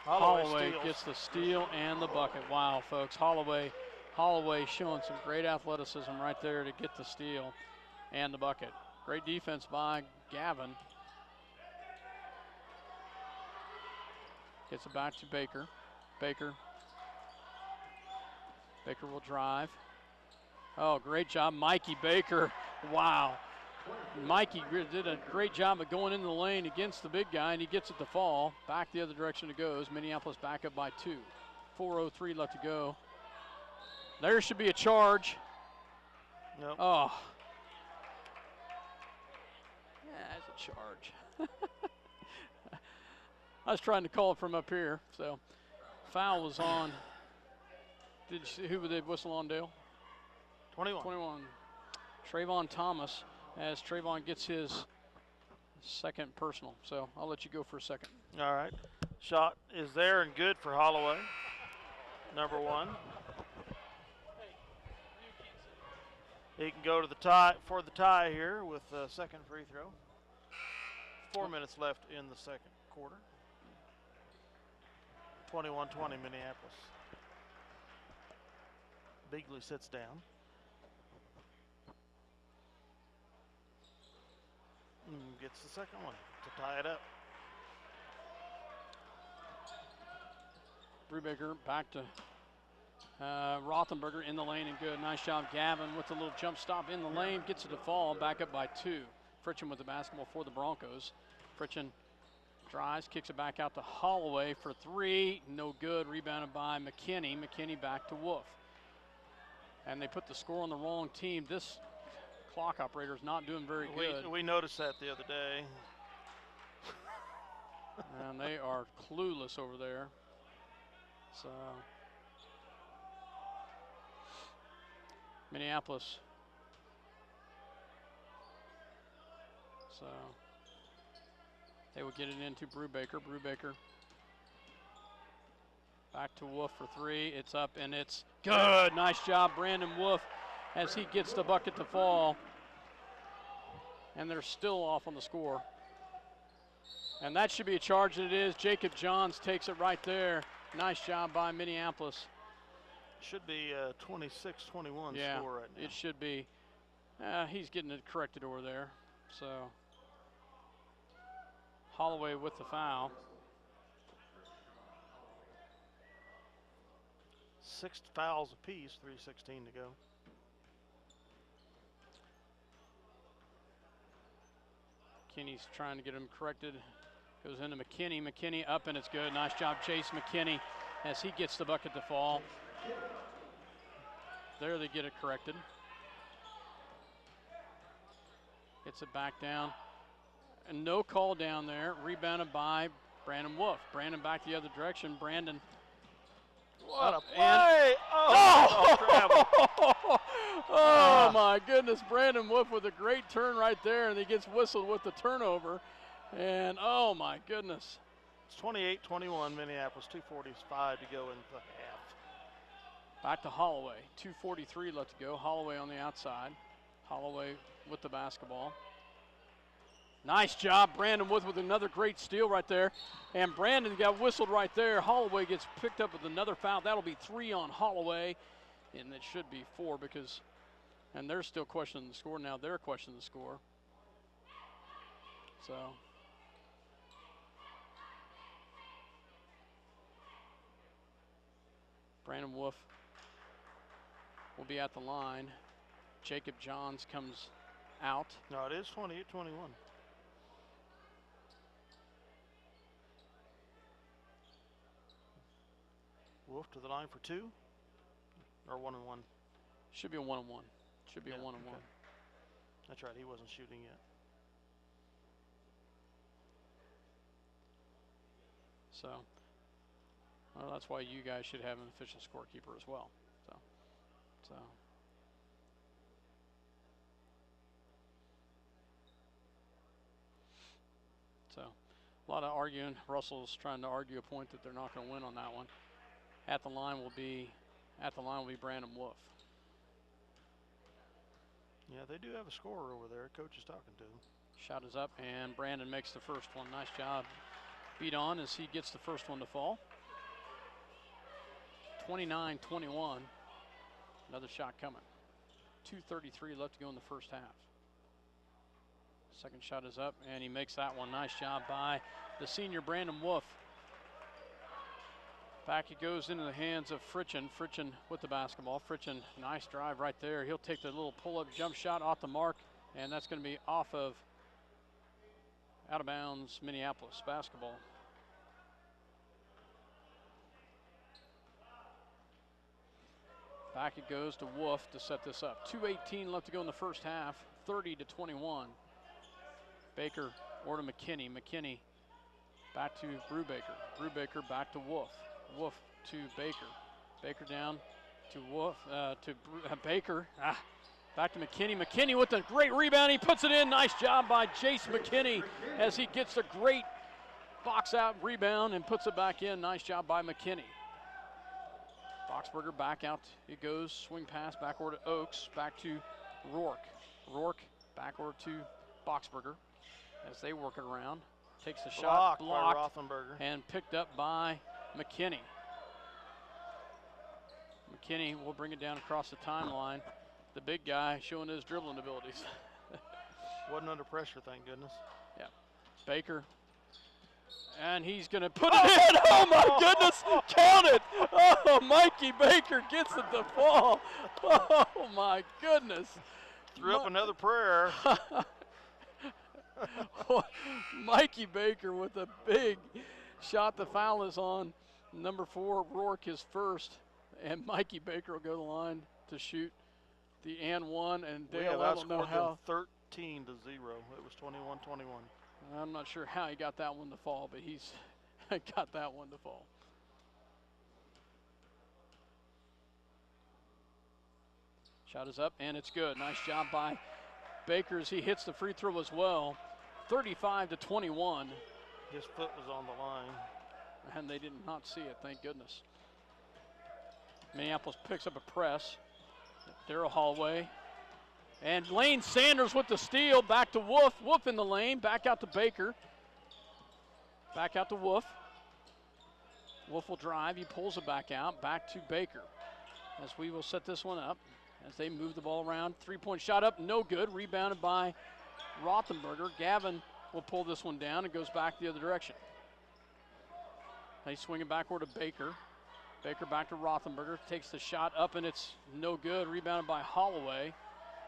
Holloway gets the steal and the bucket. Wow, folks. Holloway showing some great athleticism right there to get the steal and the bucket. Great defense by Gavin. Gets it back to Baker. Baker will drive. Oh, great job, Mikey Baker. Wow. Mikey did a great job of going into the lane against the big guy, and he gets it to fall. Back the other direction it goes. Minneapolis back up by 2. 4:03 left to go. There should be a charge. Nope. Oh. Yeah, that's a charge. I was trying to call it from up here, so foul was on. Did you see who would they whistle on, Dale? 21. Trayvon Thomas, as Trayvon gets his second personal. So I'll let you go for a second. All right. Shot is there and good for Holloway. Number 1. He can go to the tie for the tie here with the second free throw. 4 minutes left in the second quarter. 21-20 Minneapolis. Beagley sits down. And gets the second one to tie it up. Brubaker back to Rothenberger in the lane and good. Nice job, Gavin, with a little jump stop in the lane. Gets it to fall, back up by 2. Fritchen with the basketball for the Broncos. Fritchen drives, kicks it back out to Holloway for 3. No good. Rebounded by McKinney. McKinney back to Wolf. And they put the score on the wrong team. This clock operator is not doing very good. We noticed that the other day. And they are clueless over there. So Minneapolis. So they will get it into Brubaker. Brubaker back to Wolf for 3. It's up and it's good. Nice job, Brandon Wolf, as he gets the bucket to fall. And they're still off on the score. And that should be a charge, and it is. Jacob Johns takes it right there. Nice job by Minneapolis. Should be a 26-21 score right now. It should be. He's getting it corrected over there. So Holloway with the foul. 6 fouls apiece, 3:16 to go. McKinney's trying to get him corrected. Goes into McKinney. McKinney up and it's good. Nice job, Chase McKinney, as he gets the bucket to fall. There they get it corrected. Gets it back down. And no call down there. Rebounded by Brandon Wolf. Brandon back the other direction. Brandon. What a play! Oh my goodness. Brandon Wolf with a great turn right there, and he gets whistled with the turnover. And oh my goodness. It's 28-21 Minneapolis, 2:45 to go in the half. Back to Holloway, 2:43 left to go. Holloway on the outside. Holloway with the basketball. Nice job, Brandon Wolf with another great steal right there. And Brandon got whistled right there. Holloway gets picked up with another foul. That'll be 3 on Holloway. And it should be 4 because, and they're still questioning the score now. They're questioning the score. So. Brandon Wolf will be at the line. Jacob Johns comes out. No, it is 28-21. Wolf to the line for 2, or 1-1. Should be a 1-1. Should be a 1-1. Okay. That's right, he wasn't shooting yet. So, well, that's why you guys should have an official scorekeeper as well. So, a lot of arguing. Russell's trying to argue a point that they're not going to win on that one. At the line will be Brandon Wolf. Yeah, they do have a scorer over there. Coach is talking to him. Shot is up, and Brandon makes the first one. Nice job. Beat on as he gets the first one to fall. 29-21. Another shot coming. 2:33 left to go in the first half. Second shot is up, and he makes that one. Nice job by the senior Brandon Wolf. Back it goes into the hands of Fritchen. Fritchen with the basketball. Fritchen, nice drive right there. He'll take the little pull-up jump shot off the mark, and that's going to be off of out of bounds Minneapolis basketball. Back it goes to Wolf to set this up. 2:18 left to go in the first half. 30-21. Baker or to McKinney. McKinney back to Brubaker. Brubaker back to Wolf. Wolf to Baker. Baker down to Wolf, Baker. Back to McKinney. McKinney with a great rebound. He puts it in. Nice job by Jace McKinney as he gets a great box out rebound and puts it back in. Nice job by McKinney. Boxberger back out. It goes. Swing pass backward to Oakes. Back to Rourke. Rourke backward to Boxberger as they work it around. Takes the shot. Blocked by Rothenberger. and picked up by McKinney. McKinney will bring it down across the timeline. The big guy showing his dribbling abilities. Wasn't under pressure, thank goodness. Yeah. Baker. And he's going to put it in. Oh, my goodness. Count it. Oh, Mikey Baker gets it to fall. Oh, my goodness. Threw up another prayer. Mikey Baker with a big shot. The foul is on number 4, Rourke, his first. And Mikey Baker will go to the line to shoot the and one. And Dale, I don't know how. 13-0. It was 21-21. I'm not sure how he got that one to fall, but he's got that one to fall. Shot is up, and it's good. Nice job by Baker as he hits the free throw as well. 35-21. His foot was on the line. And they did not see it, thank goodness. Minneapolis picks up a press. Darryl Holloway. And Lane Sanders with the steal. Back to Wolf. Wolf in the lane. Back out to Baker. Back out to Wolf. Wolf will drive. He pulls it back out. Back to Baker. As we will set this one up. As they move the ball around. 3-point shot up. No good. Rebounded by Rothenberger. Gavin will pull this one down. It goes back the other direction. They swing it backward to Baker. Baker back to Rothenberger. Takes the shot up and it's no good. Rebounded by Holloway.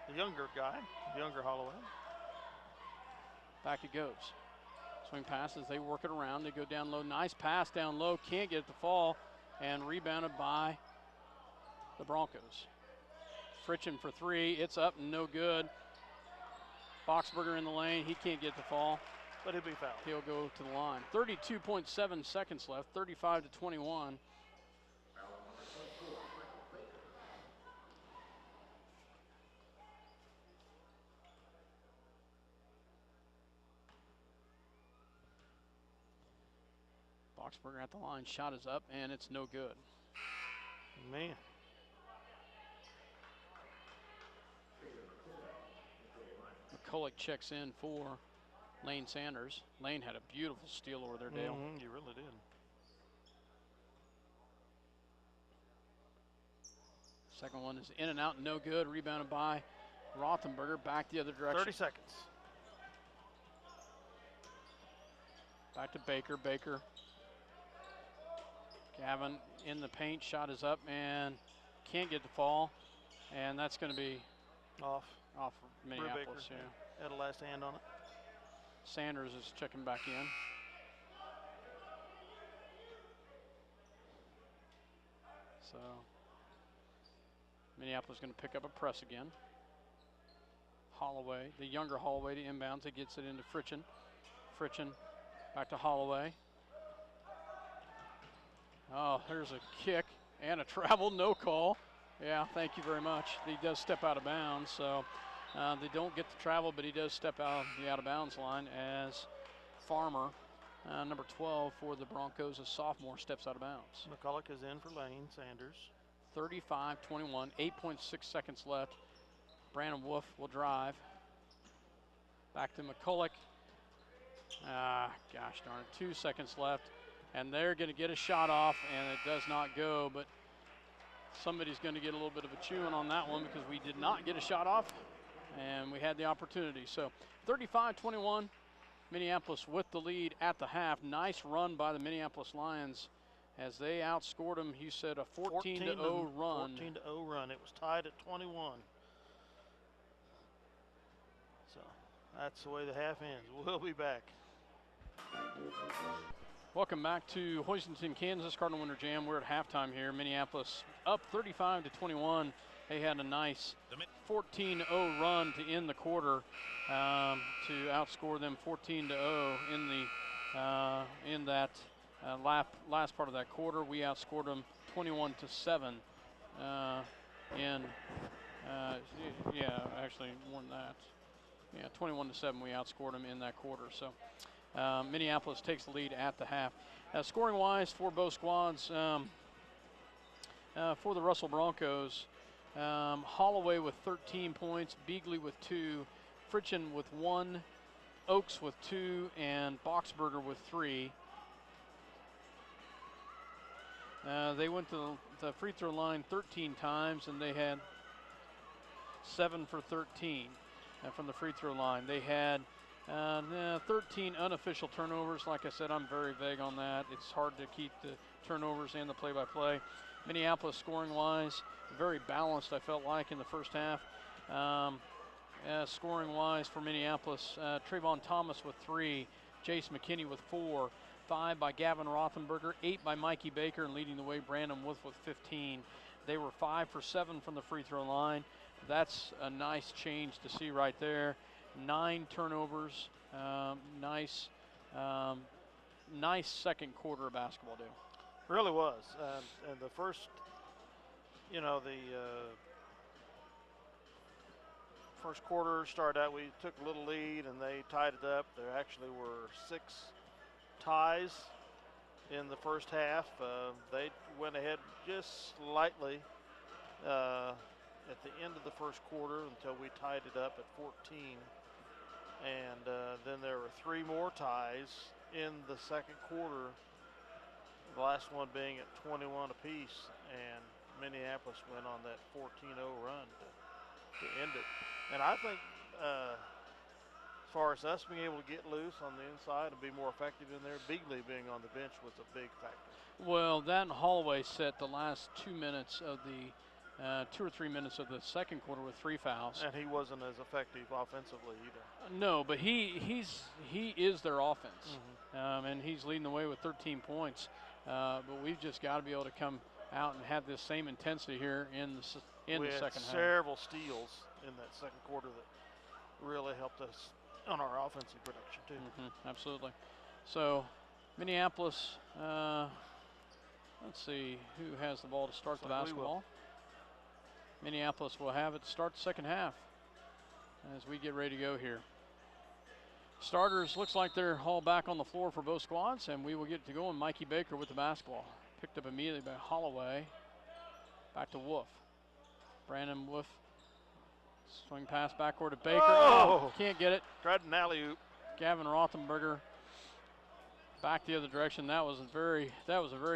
The younger guy, younger Holloway. Back it goes. Swing passes, they work it around. They go down low. Nice pass down low. Can't get it to fall. And rebounded by the Broncos. Fritchen for 3. It's up and no good. Boxberger in the lane. He can't get the fall. But he'll be fouled. He'll go to the line. 32.7 seconds left. 35-21. Boxberger at the line. Shot is up, and it's no good. Man. McCulloch checks in for Lane Sanders. Lane had a beautiful steal over there, Dale. You really did. Second one is in and out, no good. Rebounded by Rothenberger. Back the other direction. 30 seconds. Back to Baker. Baker. Gavin in the paint. Shot is up and can't get the fall. And that's going to be off Minneapolis. Yeah. Had a last hand on it. Sanders is checking back in. So Minneapolis going to pick up a press again. Holloway, the younger Holloway to inbounds. It gets it into Fritchen. Fritchen back to Holloway. Oh, there's a kick and a travel, no call. Yeah, thank you very much. He does step out of bounds, so they don't get the travel, but he does step out the out-of-bounds line as Farmer, number 12 for the Broncos, a sophomore, steps out of bounds. McCulloch is in for Lane Sanders. 35-21, 8.6 seconds left. Brandon Wolf will drive. Back to McCulloch. Gosh darn it, 2 seconds left. And they're going to get a shot off, and it does not go, but somebody's going to get a little bit of a chewing on that one because we did not get a shot off, and we had the opportunity. So 35-21, Minneapolis with the lead at the half. Nice run by the Minneapolis Lions as they outscored them. You said a 14-0 run. 14-0 run. It was tied at 21. So that's the way the half ends. We'll be back. Welcome back to Hoisington, Kansas Cardinal Winter Jam. We're at halftime here. Minneapolis up 35-21. They had a nice 14-0 run to end the quarter to outscore them 14-0 in that last part of that quarter. We outscored them 21-7 actually more than that. Yeah, 21-7 we outscored them in that quarter. So Minneapolis takes the lead at the half. Scoring-wise for both squads, for the Russell Broncos, Holloway with 13 points, Beagley with 2, Fritchen with 1, Oaks with 2, and Boxberger with 3. They went to the free throw line 13 times, and they had 7 for 13 from the free throw line. They had 13 unofficial turnovers. Like I said, I'm very vague on that. It's hard to keep the turnovers and the play-by-play. Minneapolis scoring-wise, very balanced, I felt like, in the first half. Scoring-wise for Minneapolis, Trayvon Thomas with 3, Jace McKinney with 4, 5 by Gavin Rothenberger, 8 by Mikey Baker, and leading the way, Brandon Wolf with 15. They were 5 for 7 from the free throw line. That's a nice change to see right there. 9 turnovers. Nice second quarter of basketball, Dale. Really was. And the first, first quarter started out, we took a little lead and they tied it up. There actually were 6 ties in the first half. They went ahead just slightly at the end of the first quarter until we tied it up at 14. And then there were 3 more ties in the second quarter, the last one being at 21 apiece, and Minneapolis went on that 14-0 run to end it. And I think as far as us being able to get loose on the inside and be more effective in there, Beagley being on the bench was a big factor. Well, that and Holloway set the last 2 minutes of the 2 or 3 minutes of the second quarter with 3 fouls. And he wasn't as effective offensively either. No, but he is their offense, and he's leading the way with 13 points. But we've just got to be able to come out and have this same intensity here in the second half. Several steals in that second quarter that really helped us on our offensive production too. Absolutely. So Minneapolis, let's see who has the ball to start the basketball. Minneapolis will have it to start the second half as we get ready to go here. Starters, looks like they're all back on the floor for both squads, and we will get to go. And Mikey Baker with the basketball. Picked up immediately by Holloway. Back to Wolf. Brandon Wolf. Swing pass backward to Baker. Oh, can't get it. Tried an alley-oop. Gavin Rothenberger back the other direction. That was a very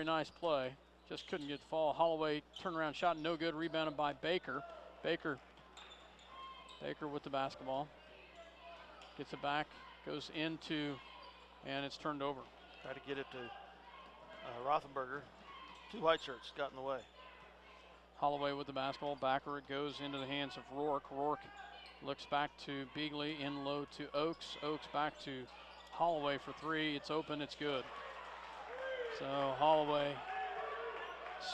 nice play. Just couldn't get the fall. Holloway turnaround shot, no good. Rebounded by Baker. Baker with the basketball. Gets it back, goes into, and it's turned over. Try to get it to Rothenberger. 2 white shirts got in the way. Holloway with the basketball. Backer it goes into the hands of Rourke. Rourke looks back to Beagley, in low to Oaks. Oaks back to Holloway for 3. It's open, it's good. So Holloway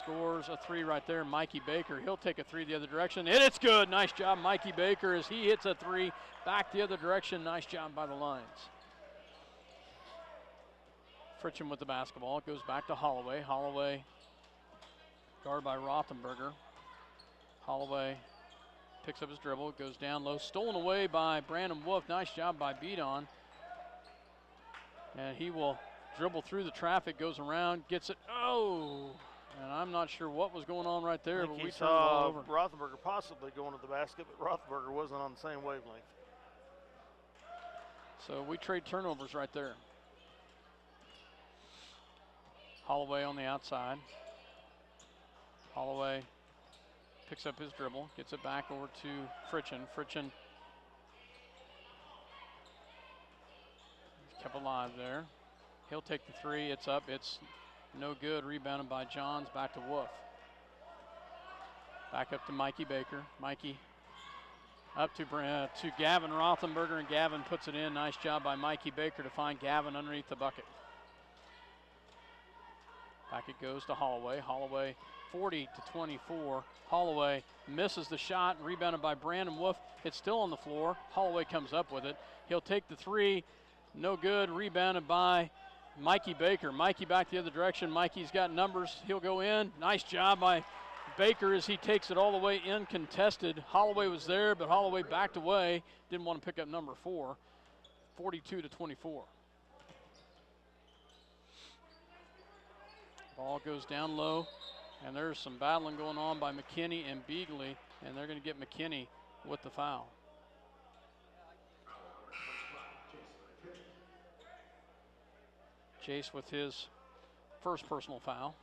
scores a 3 right there. Mikey Baker, he'll take a 3 the other direction, and it's good. Nice job, Mikey Baker, as he hits a 3 back the other direction. Nice job by the Lions. Fritchen with the basketball. It goes back to Holloway. Holloway guarded by Rothenberger. Holloway picks up his dribble, goes down low, stolen away by Brandon Wolf. Nice job by Beaton. And he will dribble through the traffic, goes around, gets it. Oh! And I'm not sure what was going on right there, but we turned the ball over. Rothenberger possibly going to the basket, but Rothenberger wasn't on the same wavelength. So we trade turnovers right there. Holloway on the outside. Holloway picks up his dribble, gets it back over to Fritchen. Fritchen kept alive there. He'll take the three. It's up. It's no good. Rebounded by Johns. Back to Wolf. Back up to Mikey Baker. Mikey up to Gavin Rothenberger, and Gavin puts it in. Nice job by Mikey Baker to find Gavin underneath the bucket. Back it goes to Holloway. Holloway 40-24. Holloway misses the shot, rebounded by Brandon Wolf. It's still on the floor. Holloway comes up with it. He'll take the three. No good. Rebounded by Mikey Baker. Mikey back the other direction. Mikey's got numbers. He'll go in. Nice job by Baker as he takes it all the way in contested. Holloway was there, but Holloway backed away. Didn't want to pick up number 4. 42-24. Ball goes down low, and there's some battling going on by McKinney and Beagley, and they're going to get McKinney with the foul. Jace with his first personal foul.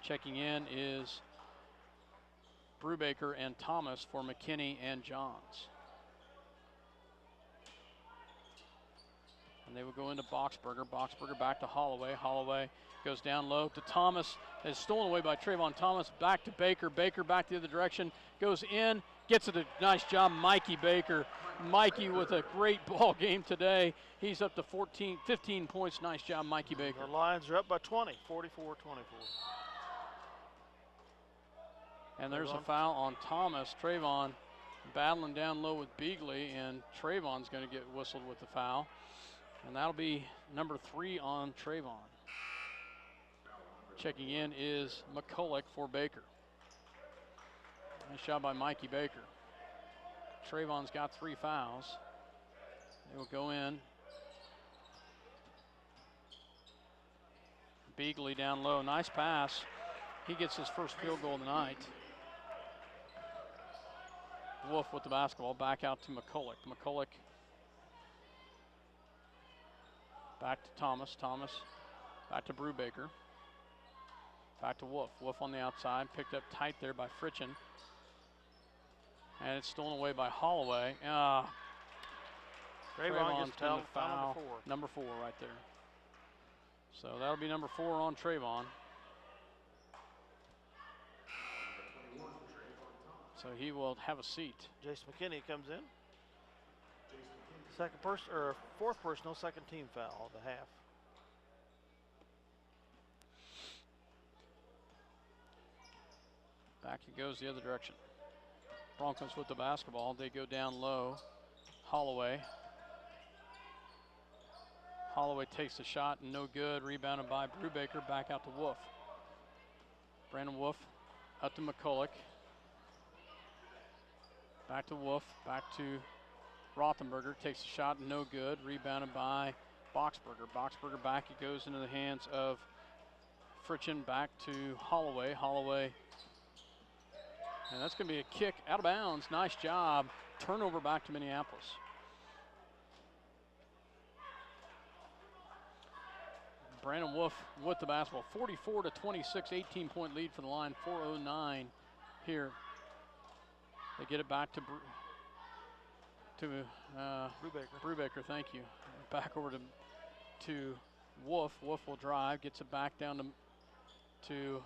Checking in is Brubaker and Thomas for McKinney and Johns. And they will go into Boxberger. Boxberger back to Holloway. Holloway goes down low to Thomas. Is stolen away by Trayvon Thomas. Back to Baker. Baker back the other direction. Goes in. Gets it. A nice job, Mikey Baker. Mikey with a great ball game today. He's up to 15 points. Nice job, Mikey Baker. The Lions are up by 20, 44-24. And there's a foul on Thomas. Trayvon battling down low with Beagley, and Trayvon's going to get whistled with the foul. And that'll be number 3 on Trayvon. Checking in is McCulloch for Baker. Nice job by Mikey Baker. Trayvon's got 3 fouls. They will go in. Beagley down low. Nice pass. He gets his first field goal of the night. Wolf with the basketball. Back out to McCulloch. McCulloch back to Thomas. Thomas back to Brubaker. Back to Wolf. Wolf on the outside. Picked up tight there by Fritchen. And it's stolen away by Holloway. Trayvon gets foul number 4 right there. So that'll be number 4 on Trayvon. So he will have a seat. Jason McKinney comes in. Fourth personal, second team foul of the half. Back it goes the other direction. Broncos with the basketball. They go down low. Holloway. Holloway takes the shot, and no good. Rebounded by Brubaker. Back out to Wolf. Brandon Wolf up to McCulloch. Back to Wolf. Back to Rothenberger. Takes the shot, and no good. Rebounded by Boxberger. Boxberger back. It goes into the hands of Fritchen. Back to Holloway. Holloway. And that's going to be a kick out of bounds. Nice job. Turnover back to Minneapolis. Brandon Wolf with the basketball. 44-26, 18-point lead for the line. 4:09 here. They get it back to Brubaker, thank you. Back over to Wolf. Wolf will drive, gets it back down to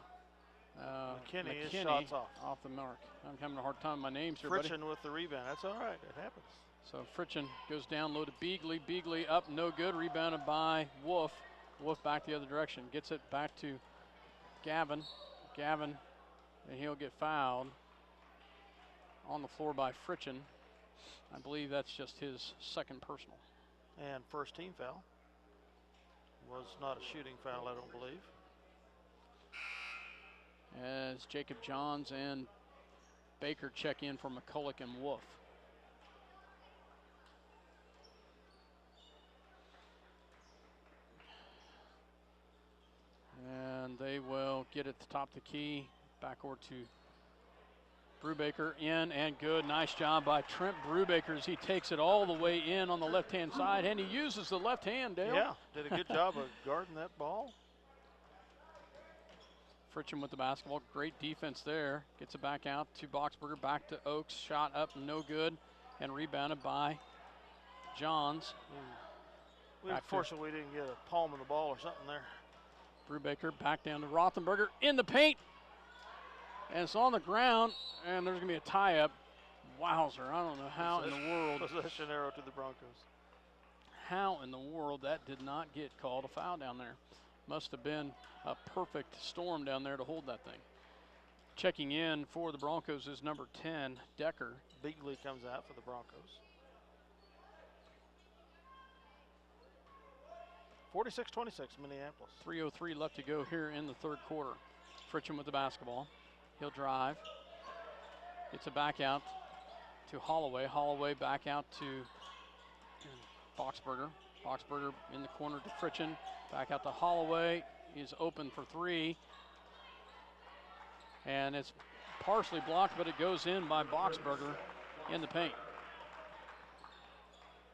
McKinney. His shot's off the mark. I'm having a hard time with my names here, Fritchen buddy. with the rebound. That's all right. It happens. So Fritchen goes down low to Beagley. Beagley up, no good. Rebounded by Wolf. Wolf back the other direction. Gets it back to Gavin. Gavin, and he'll get fouled on the floor by Fritchen. I believe that's just his second personal. And first team foul. Was not a shooting foul, I don't believe. As Jacob Johns and Baker check in for McCulloch and Wolf. And they will get it to top the key. Back over to Brubaker, in and good. Nice job by Trent Brubaker as he takes it all the way in on the left-hand side, and he uses the left hand, Dale. Yeah, did a good job of guarding that ball. Fritchen with the basketball. Great defense there. Gets it back out to Boxberger. Back to Oaks. Shot up, no good. And rebounded by Johns. Unfortunately, we didn't get a palm of the ball or something there. Brubaker back down to Rothenberger in the paint. And it's on the ground, and there's going to be a tie-up. Wowzer, I don't know how in the world. Possession arrow to the Broncos. How in the world that did not get called a foul down there. Must have been a perfect storm down there to hold that thing. Checking in for the Broncos is number 10, Decker. Beagley comes out for the Broncos. 46-26, Minneapolis. 3:03 left to go here in the third quarter. Fritchen with the basketball. He'll drive. Gets it back out to Holloway. Holloway back out to Boxberger. Boxberger in the corner to Fritchen. Back out to Holloway. He's open for three. And it's partially blocked, but it goes in by Boxberger in the paint.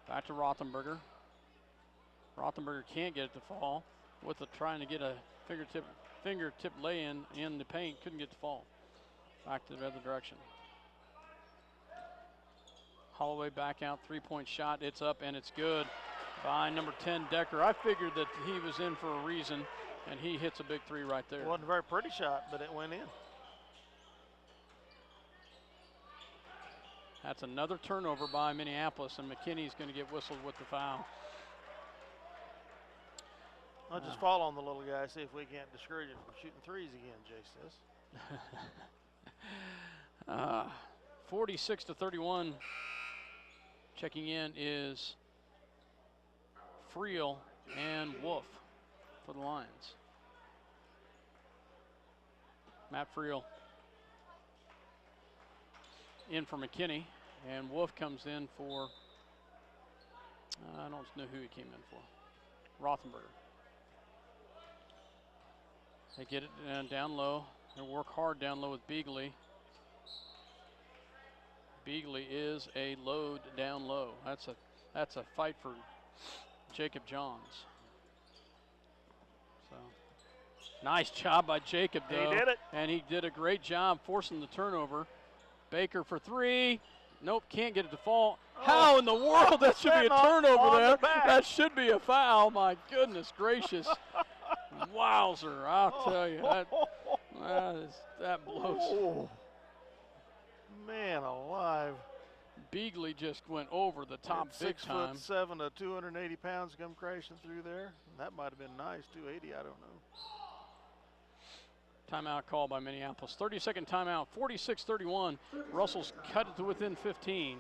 Back to Rothenberger. Rothenberger can't get it to fall with trying to get a fingertip lay-in in the paint. Couldn't get to fall. Back to the other direction. Holloway back out, three-point shot. It's up and it's good by number 10, Decker. I figured that he was in for a reason, and he hits a big three right there. It wasn't a very pretty shot, but it went in. That's another turnover by Minneapolis, and McKinney's going to get whistled with the foul. I'll just fall on the little guy, see if we can't discourage him from shooting threes again, Jay says. 46-31. Checking in is Friel and Wolf for the Lions. Matt Friel in for McKinney, and Wolf comes in for, I don't know who he came in for, Rothenberger. They get it down low. They work hard down low with Beagley. Beagley is a load down low. That's a fight for Jacob Johns. So nice job by Jacob, though. He did it. And he did a great job forcing the turnover. Baker for three. Nope, can't get it to fall. Oh, how in the world? That should be a turnover there. That should be a foul. My goodness gracious. Wowzer, I'll tell you. That blows. Oh, man alive. Beagley just went over the top big time. 6'7" to 280 pounds come crashing through there. That might have been nice, 280, I don't know. Timeout call by Minneapolis. 30-second timeout, 46-31. Russell's cut it to within 15.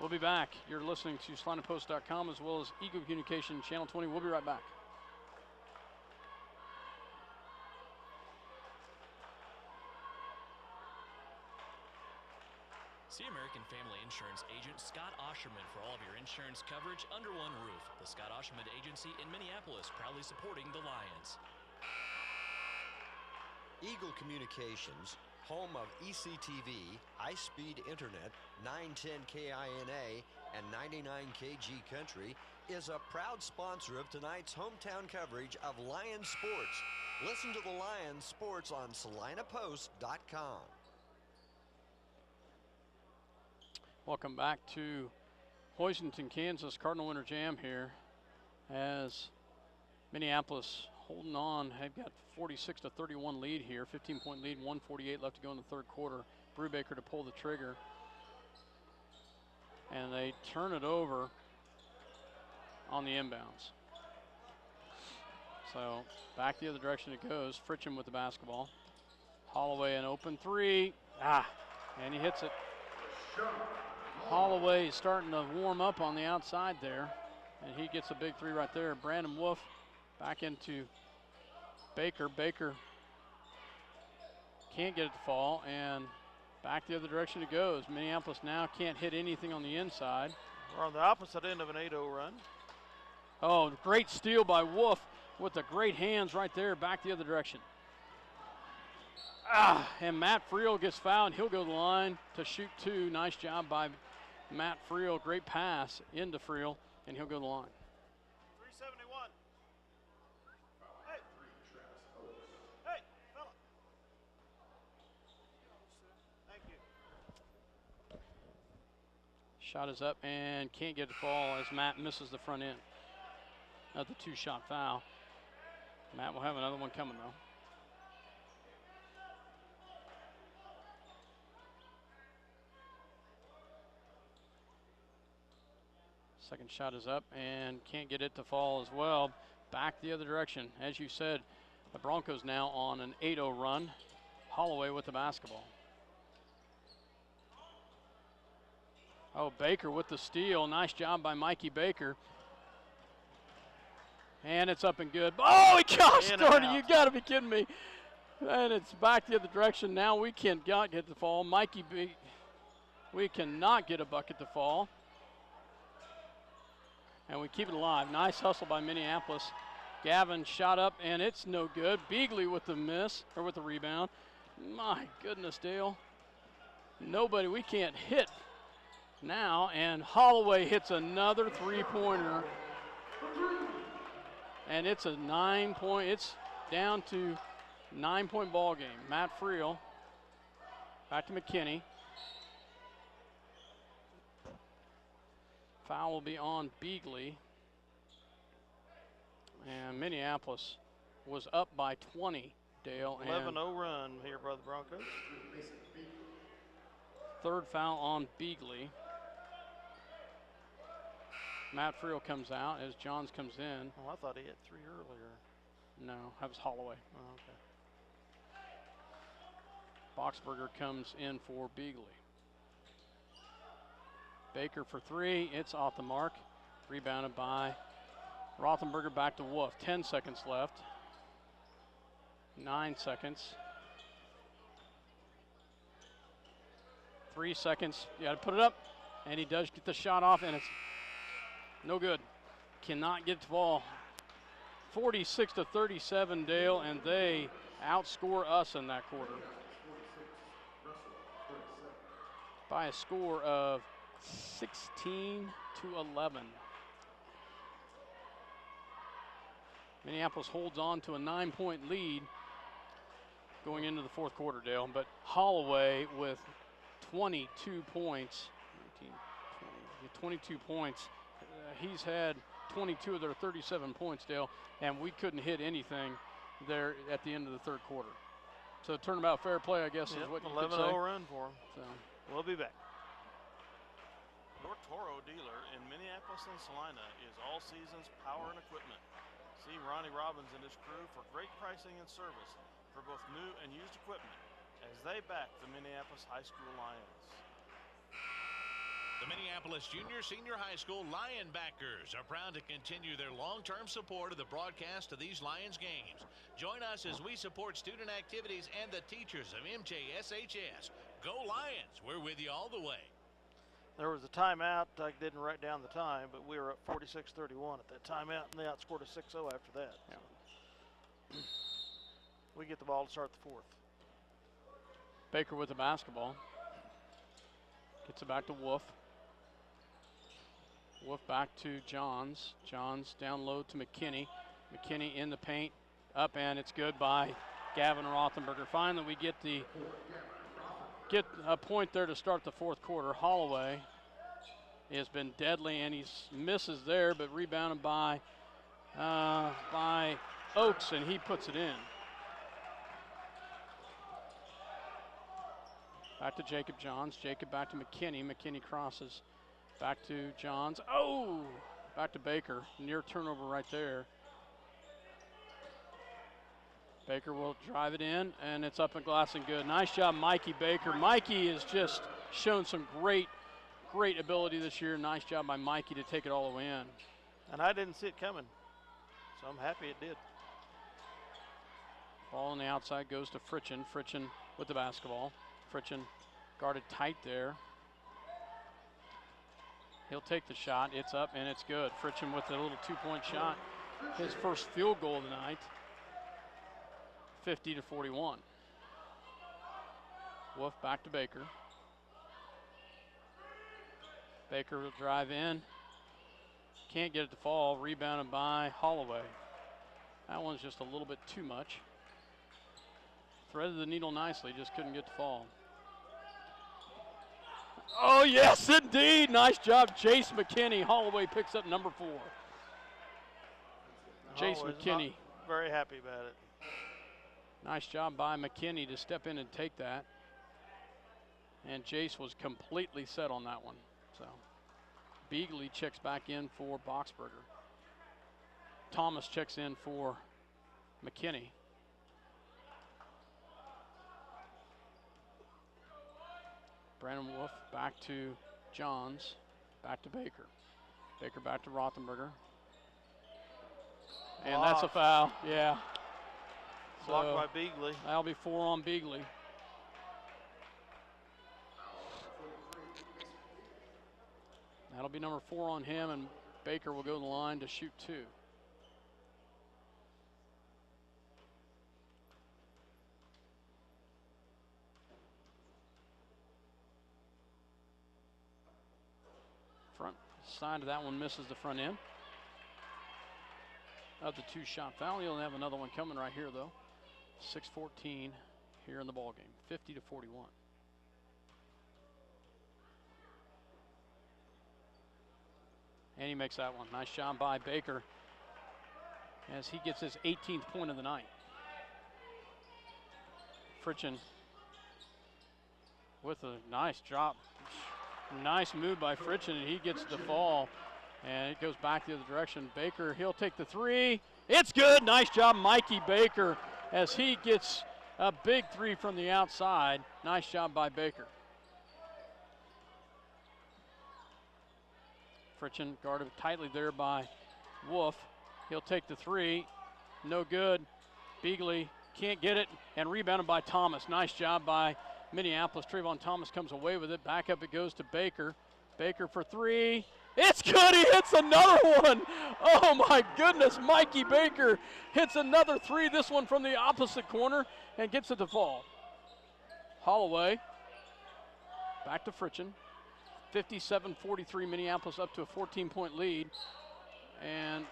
We'll be back. You're listening to SalinaPost.com as well as Eagle Communication Channel 20. We'll be right back. See American Family Insurance agent Scott Osherman for all of your insurance coverage under one roof. The Scott Osherman Agency in Minneapolis, proudly supporting the Lions. Eagle Communications, home of ECTV, high-speed internet, 910 KINA, and 99 KG Country, is a proud sponsor of tonight's hometown coverage of Lions sports. Listen to the Lions sports on SalinaPost.com. Welcome back to Hoisington, Kansas. Cardinal Winter Jam here as Minneapolis holding on. They've got 46-31 lead here, 15-point lead, 1:48 left to go in the third quarter. Brubaker to pull the trigger. And they turn it over on the inbounds. So back the other direction it goes. Fritchen with the basketball. Holloway an open three. And he hits it. Holloway is starting to warm up on the outside there, and he gets a big three right there. Brandon Wolf Back into Baker. Baker can't get it to fall, and back the other direction it goes. Minneapolis now can't hit anything on the inside. We're on the opposite end of an 8-0 run. Oh, great steal by Wolf with the great hands right there, back the other direction. And Matt Friel gets fouled. He'll go to the line to shoot 2. Nice job by Matt Friel. Great pass into Friel, and he'll go to the line. 371. Hey. Hey, fella. Thank you. Shot is up and can't get it to fall as Matt misses the front end of the 2-shot foul. Matt will have another one coming, though. Second shot is up and can't get it to fall as well. Back the other direction. As you said, the Broncos now on an 8-0 run. Holloway with the basketball. Oh, Baker with the steal. Nice job by Mikey Baker. And it's up and good. Oh, he gosh darn it, you got to be kidding me. And it's back the other direction. Now we cannot get the fall. We cannot get a bucket to fall. And we keep it alive. Nice hustle by Minneapolis. Gavin shot up, and it's no good. Beagley with the miss, or with the rebound. My goodness, Dale. We can't hit now, and Holloway hits another three-pointer. And it's a 9-point, it's down to 9-point ball game. Matt Friel, back to McKinney. Foul will be on Beagley. And Minneapolis was up by 20, Dale. 11-0 run here by the Broncos. Third foul on Beagley. Matt Friel comes out as Johns comes in. Oh, I thought he had 3 earlier. No, that was Holloway. Oh, okay. Boxberger comes in for Beagley. Baker for 3, it's off the mark. Rebounded by Rothenberger, back to Wolf. 10 seconds left. 9 seconds. 3 seconds, you gotta put it up. And he does get the shot off, and it's no good. Cannot get to ball. 46-37, Dale, and they outscore us in that quarter by a score of 16-11. Minneapolis holds on to a 9-point lead going into the fourth quarter, Dale, but Holloway with 22 points, 22 points. He's had 22 of their 37 points, Dale, and we couldn't hit anything there at the end of the third quarter. So turnabout fair play, I guess, is what you could say. 11-0 run for him. So we'll be back. Your Toro dealer in Minneapolis and Salina is All Seasons Power and Equipment. See Ronnie Robbins and his crew for great pricing and service for both new and used equipment as they back the Minneapolis High School Lions. The Minneapolis Senior High School Lionbackers are proud to continue their long-term support of the broadcast of these Lions games. Join us as we support student activities and the teachers of MJSHS. Go Lions! We're with you all the way. There was a timeout. I didn't write down the time, but we were up 46-31 at that timeout, and they outscored us 6-0 after that. Yeah. So we get the ball to start the fourth. Baker with the basketball. Gets it back to Wolf. Wolf back to Johns. Johns down low to McKinney. McKinney in the paint. Up, and it's good by Gavin Rothenberger. Finally, we get a point there to start the fourth quarter. Holloway has been deadly, and he misses there, but rebounded by Oakes, and he puts it in. Back to Jacob Johns. Jacob back to McKinney. McKinney crosses back to Johns. Oh! Back to Baker. Near turnover right there. Baker will drive it in, and it's up and glass and good. Nice job, Mikey Baker. Mikey has just shown some great ability this year. Nice job by Mikey to take it all the way in. And I didn't see it coming. So I'm happy it did. Ball on the outside goes to Fritchen. Fritchen with the basketball. Fritchen guarded tight there. He'll take the shot. It's up and it's good. Fritchen with a little two-point shot. His first field goal of the night. 50-41. Wolf back to Baker. Baker will drive in. Can't get it to fall. Rebounded by Holloway. That one's just a little bit too much. Threaded the needle nicely, just couldn't get to fall. Oh, yes, indeed. Nice job, Jace McKinney. Holloway picks up number 4. Jace Holloway's McKinney. not very happy about it. Nice job by McKinney to step in and take that. And Jace was completely set on that one. So Beagley checks back in for Boxberger. Thomas checks in for McKinney. Brandon Wolf back to Johns, back to Baker. Baker back to Rothenberger. And that's a foul, yeah. Blocked So by Beagley. that'll be 4 on Beagley. That'll be number 4 on him, and Baker will go to the line to shoot 2. Front side of that one misses the front end of the 2-shot foul. He'll have another one coming right here, though. 6:14 here in the ball game, 50-41. And he makes that one. Nice job by Baker as he gets his 18th point of the night. Fritchen with a nice drop. Nice move by Fritchen, and he gets the fall. And it goes back the other direction. Baker, he'll take the 3. It's good. Nice job, Mikey Baker, as he gets a big 3 from the outside. Nice job by Baker. Fritchen guarded tightly there by Wolf. He'll take the 3. No good. Beagley can't get it, and rebounded by Thomas. Nice job by Minneapolis. Trayvon Thomas comes away with it. Back up it goes to Baker. Baker for 3. It's good. He hits another one. Oh my goodness. Mikey Baker hits another 3. This one from the opposite corner and gets it to fall. Holloway back to Fritchen. 57-43, Minneapolis up to a 14-point lead. And,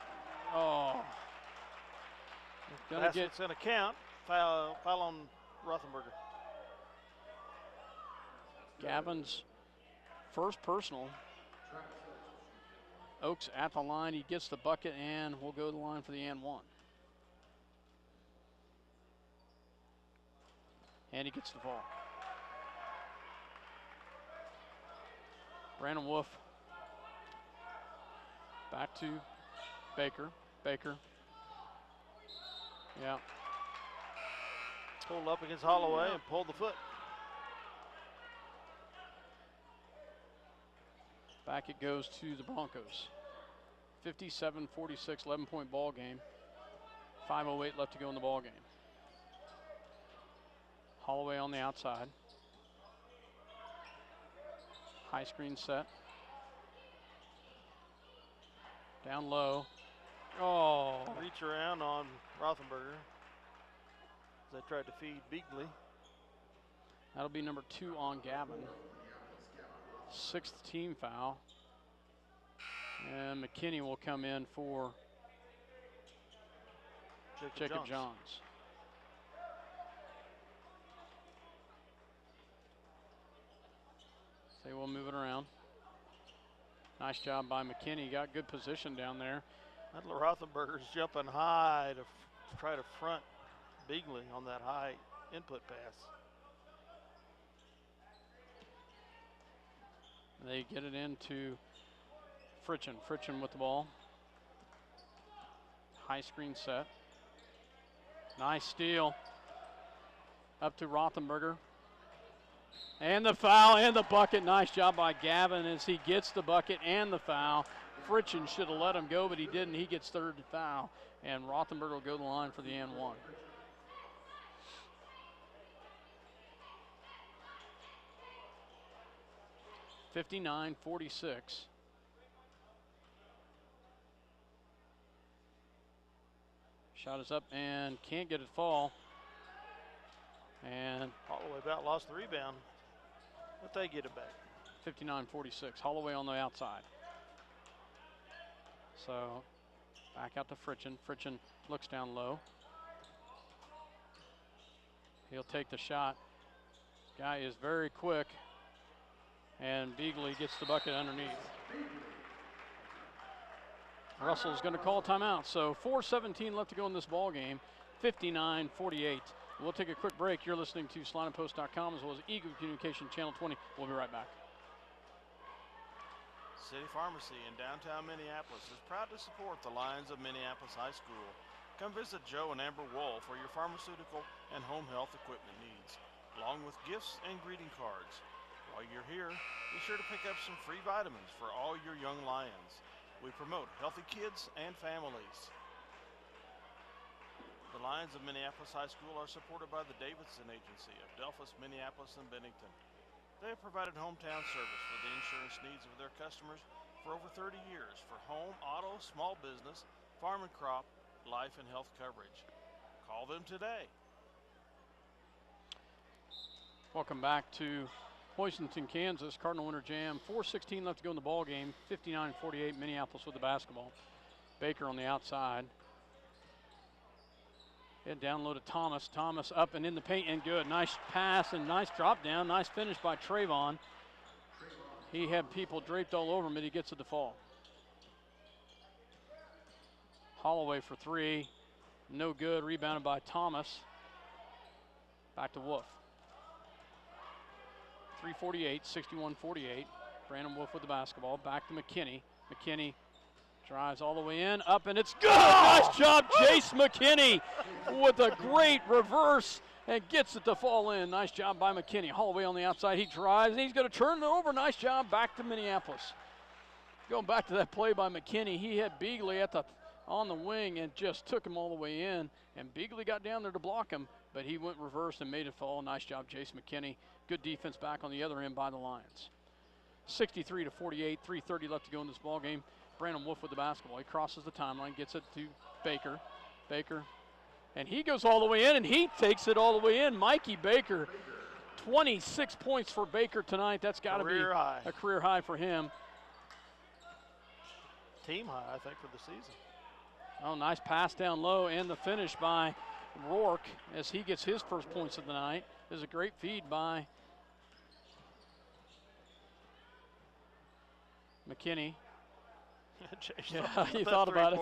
gonna get an account. Foul on Rothenberger. Gavin's first personal. Oaks at the line. He gets the bucket, and we'll go to the line for the and 1. And he gets the ball. Brandon Wolf back to Baker. Baker. Yeah. Pulled up against Holloway and pulled the foot. Back it goes to the Broncos. 57-46, 11-point ball game. 5:08 left to go in the ball game. Holloway on the outside. High screen set. Down low. Oh. Reach around on Rothenberger as they tried to feed Beagley. That'll be number 2 on Gavin. 6th team foul. And McKinney will come in for Jacob Johns. They will move it around. Nice job by McKinney. Got good position down there. That Rothenberger's jumping high to try to front Beagley on that high input pass. They get it into Fritchen. Fritchen with the ball. High screen set. Nice steal. Up to Rothenberger. And the foul and the bucket. Nice job by Gavin as he gets the bucket and the foul. Fritchen should have let him go, but he didn't. He gets 3rd foul. and Rothenberg will go to the line for the and one. (59-46). Shot is up and can't get it fall. And Holloway about lost the rebound, but they get it back. 59-46. Holloway on the outside. So back out to Fritchen. Fritchen looks down low. He'll take the shot. Guy is very quick. And Beagley gets the bucket underneath. Russell's going to call timeout. So 4:17 left to go in this ball game. 59-48. We'll take a quick break. You're listening to SlineandPost.com as well as Eagle Communication Channel 20. We'll be right back. City Pharmacy in downtown Minneapolis is proud to support the Lions of Minneapolis High School. Come visit Joe and Amber Wool for your pharmaceutical and home health equipment needs, along with gifts and greeting cards. While you're here, be sure to pick up some free vitamins for all your young Lions. We promote healthy kids and families. The Lions of Minneapolis High School are supported by the Davidson Agency of Delphus, Minneapolis, and Bennington. They have provided hometown service for the insurance needs of their customers for over 30 years for home, auto, small business, farm and crop, life and health coverage. Call them today. Welcome back to Hoisington, Kansas. Cardinal Winter Jam. 4:16 left to go in the ball game. 59-48. Minneapolis with the basketball. Baker on the outside. And down low to Thomas. Thomas up and in the paint and good. Nice pass and nice drop down. Nice finish by Trayvon. He had people draped all over him, but he gets it to fall. Holloway for three. No good. Rebounded by Thomas. Back to Wolf. 3:48, 61-48. Brandon Wolf with the basketball. Back to McKinney. McKinney drives all the way in, up, and it's good. Nice job, Jace McKinney, with a great reverse and gets it to fall in. Nice job by McKinney. Holloway on the outside. He drives, and he's going to turn it over. Nice job back to Minneapolis. Going back to that play by McKinney, he had Beagley on the wing and just took him all the way in, and Beagley got down there to block him, but he went reverse and made it fall. Nice job, Jace McKinney. Good defense back on the other end by the Lions. 63-48, 3:30 left to go in this ball game. Brandon Wolf with the basketball. He crosses the timeline, gets it to Baker. Baker, and he goes all the way in, and he takes it all the way in. Mikey Baker, 26 points for Baker tonight. That's got to be a career high for him. Team high, I think, for the season. Oh, nice pass down low, and the finish by Rourke as he gets his first points of the night. There's a great feed by McKinney. Yeah, he thought about it.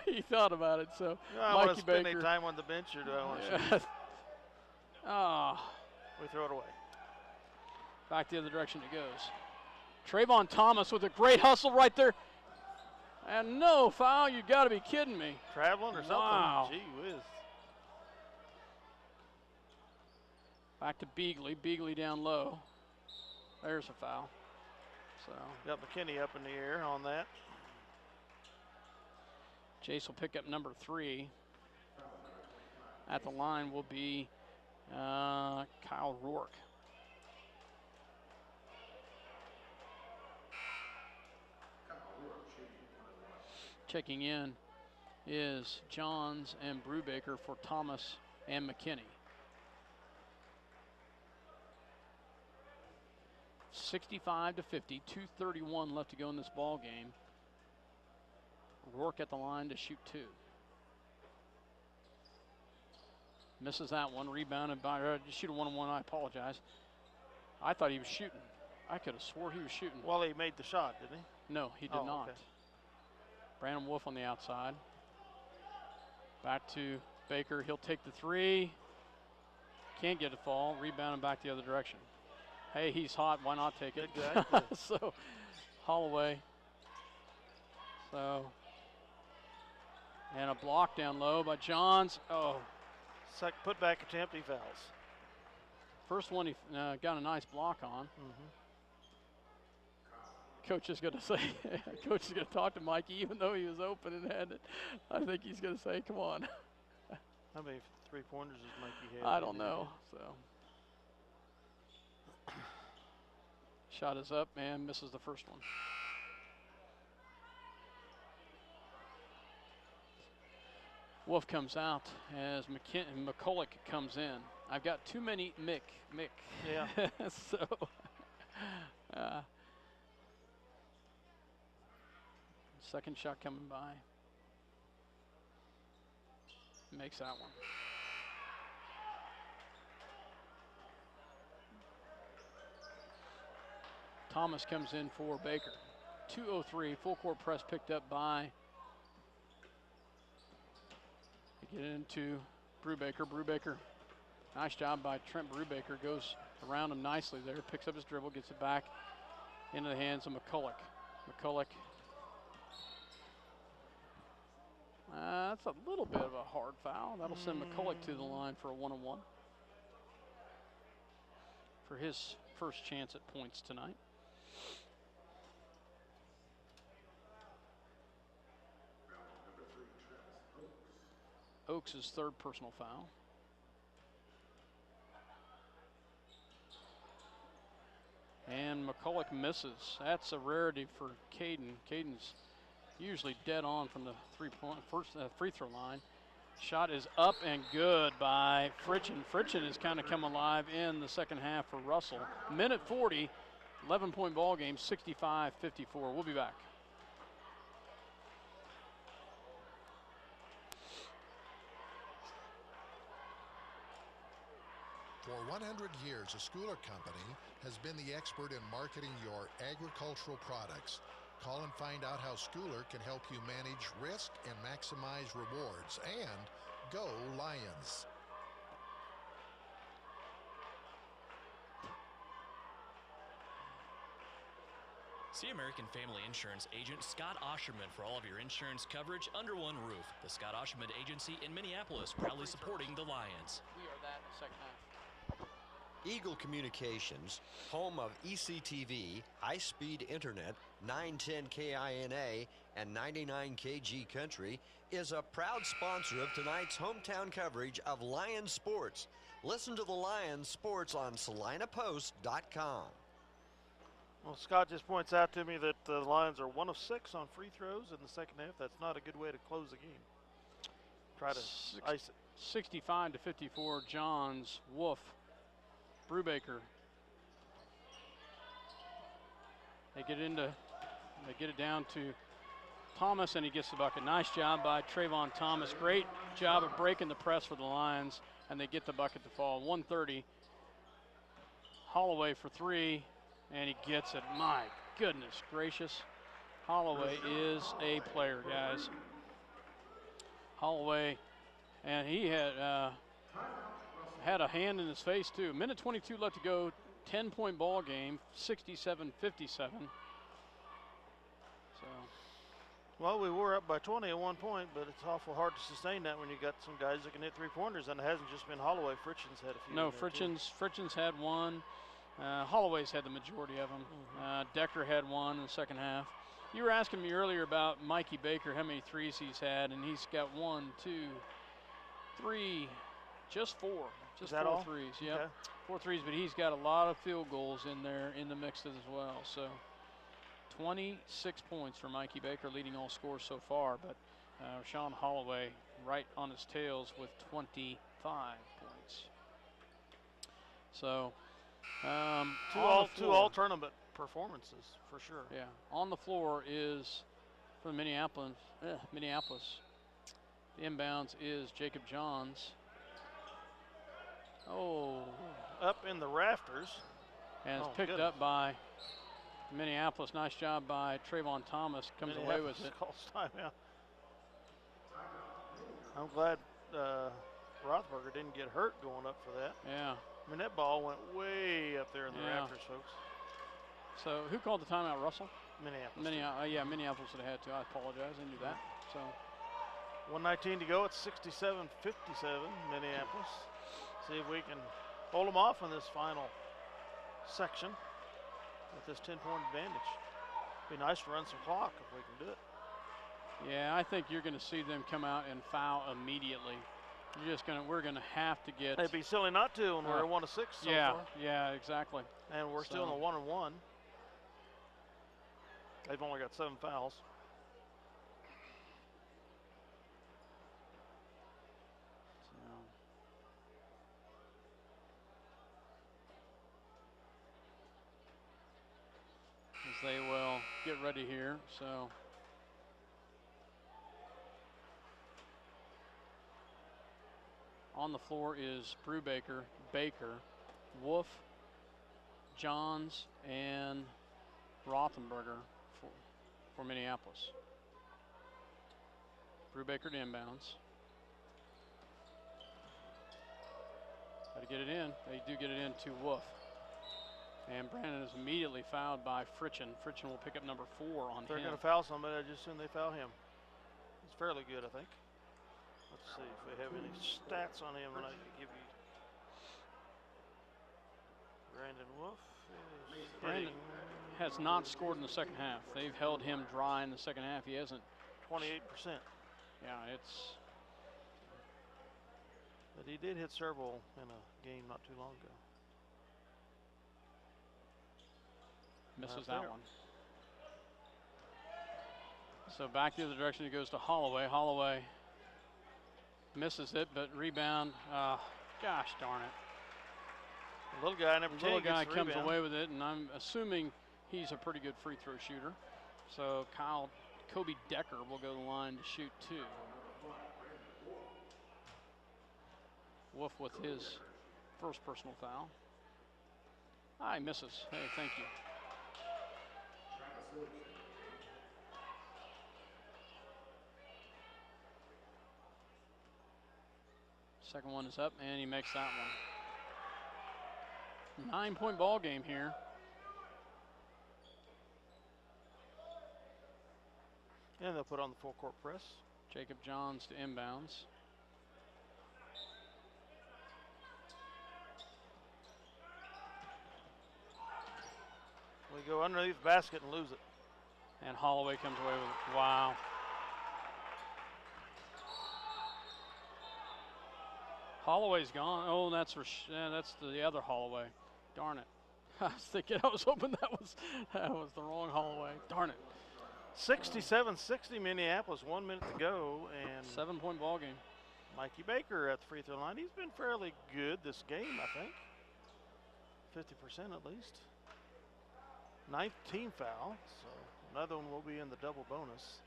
He thought about it. So I Mikey Baker. Baker. Time on the bench, or do I want to shoot? We throw it away. Back the other direction it goes. Trayvon Thomas with a great hustle right there. And no foul. You got to be kidding me. Traveling or something? Wow. Gee whiz. Back to Beagley. Beagley down low. There's a foul. So got McKinney up in the air on that. Jace will pick up number 3. At the line will be Kyle Rourke. Checking in is Johns and Brubaker for Thomas and McKinney. 65-50, 2:31 left to go in this ball game. Rourke at the line to shoot 2. Misses that one, rebounded by, shoot a 1-on-1, I apologize. I thought he was shooting. I could have swore he was shooting. Well, he made the shot, didn't he? No, he did not. Okay. Brandon Wolf on the outside. Back to Baker, he'll take the 3. Can't get a fall, rebounding back the other direction. Hey, he's hot, why not take it? Exactly. So, Holloway. So, and a block down low by Johns. Oh. Put back attempt, he fouls. First one he got a nice block on. Coach is going to say, Coach is going to talk to Mikey, even though he was open and had it. I think he's going to say, come on. How many three-pointers does Mikey have? I don't know. So, shot is up and misses the first one. Wolf comes out as McCulloch comes in. I've got too many Mick. Yeah. So, second shot coming by. Makes that one. Thomas comes in for Baker. 2:03, full court press picked up by. They get into Brubaker. Brubaker, nice job by Trent Brubaker. Goes around him nicely there. Picks up his dribble, gets it back into the hands of McCulloch. McCulloch. That's a little bit of a hard foul. That'll send McCulloch to the line for a 1-on-1 for his first chance at points tonight. Oaks' third personal foul. And McCulloch misses. That's a rarity for Caden. Caden's usually dead on from the free throw line. Shot is up and good by Fritchen. Fritchen has kind of come alive in the second half for Russell. Minute 40, 11-point ball game, 65-54. We'll be back. For 100 years, a Schooler Company has been the expert in marketing your agricultural products. Call and find out how Schooler can help you manage risk and maximize rewards. And go Lions! See American Family Insurance agent Scott Osherman for all of your insurance coverage under one roof. The Scott Osherman Agency in Minneapolis, proudly supporting the Lions. We are that in the second half. Eagle Communications, home of ECTV, high-speed internet, 910 KINA, and 99 KG Country, is a proud sponsor of tonight's hometown coverage of Lions sports. Listen to the Lions sports on SalinaPost.com. Well, Scott just points out to me that the Lions are 1 of 6 on free throws in the second half. That's not a good way to close the game. Try to ice it. 65-54, Johns, Wolf, Brubaker. They get it down to Thomas, and he gets the bucket. Nice job by Trayvon Thomas. Great job of breaking the press for the Lions, and they get the bucket to fall. 130. Holloway for 3, and he gets it. My goodness gracious. Holloway is a player, guys. Holloway, and he had a hand in his face too. Minute 22 left to go. 10-point ball game, 67-57. So. Well, we were up by 20 at one point, but it's awful hard to sustain that when you got some guys that can hit three-pointers, and it hasn't just been Holloway. Fritchen's had a few. No, Fritchen's had one. Holloway's had the majority of them. Decker had one in the second half. You were asking me earlier about Mikey Baker, how many threes he's had, and he's got 1, 2, 3, just 4. Just 4 threes, yep. Okay. 4 threes, but he's got a lot of field goals in there in the mix as well. So 26 points for Mikey Baker, leading all scores so far, but Rashawn Holloway right on his tails with 25 points. So two all tournament performances for sure. Yeah, on the floor is for Minneapolis. The inbounds is Jacob Johns. Oh, up in the rafters. And it's picked up by Minneapolis. Nice job by Trayvon Thomas. Comes away with it. Calls timeout. I'm glad Rothberger didn't get hurt going up for that. Yeah. I mean, that ball went way up there in the rafters, folks. So who called the timeout, Russell? Minneapolis. Yeah, Minneapolis would have had to. I apologize. I knew that. So 1:19 to go. It's 67-57 Minneapolis. See if we can hold them off in this final section with this 10-point advantage. Be nice to run some clock if we can do it. Yeah, I think you're going to see them come out and foul immediately. We're going to have to get. It'd be silly not to when we're 1 of 6 so yeah, far. Yeah, exactly. And we're still in the 1 and 1. They've only got 7 fouls. As they will get ready here, so. On the floor is Brubaker, Baker, Wolf, Johns, and Rothenberger for Minneapolis. Brubaker to inbounds. Got to get it in. They do get it in to Wolf. And Brandon is immediately fouled by Fritchen. Fritchen will pick up number 4 on him. They're going to foul somebody. I just assume they foul him. He's fairly good, I think. Let's see if we have any stats on him that I can give you. Brandon Wolf. Brandon has not scored in the second half. They've held him dry in the second half. He hasn't. 28%. Yeah, it's. But he did hit several in a game not too long ago. Misses that one. So back the other direction, he goes to Holloway. Holloway misses it, but rebound. Gosh darn it. The little guy, number 10, little guy gets the comes rebound. away with it, and I'm assuming he's a pretty good free throw shooter. So Kobe Decker will go to the line to shoot 2. Wolf with his first personal foul. He misses. Hey, thank you. Second one is up, and he makes that one. 9-point ball game here. And they'll put on the full court press. Jacob Johns to inbounds. We go underneath the basket and lose it. And Holloway comes away with it. Wow. Holloway's gone. Oh, that's the other Holloway. Darn it. I was hoping that was the wrong Holloway. Darn it. 67-60 Minneapolis, 1 minute to go, and 7-point ball game. Mikey Baker at the free throw line. He's been fairly good this game, I think. 50% at least. 9th team foul, so another one will be in the double bonus.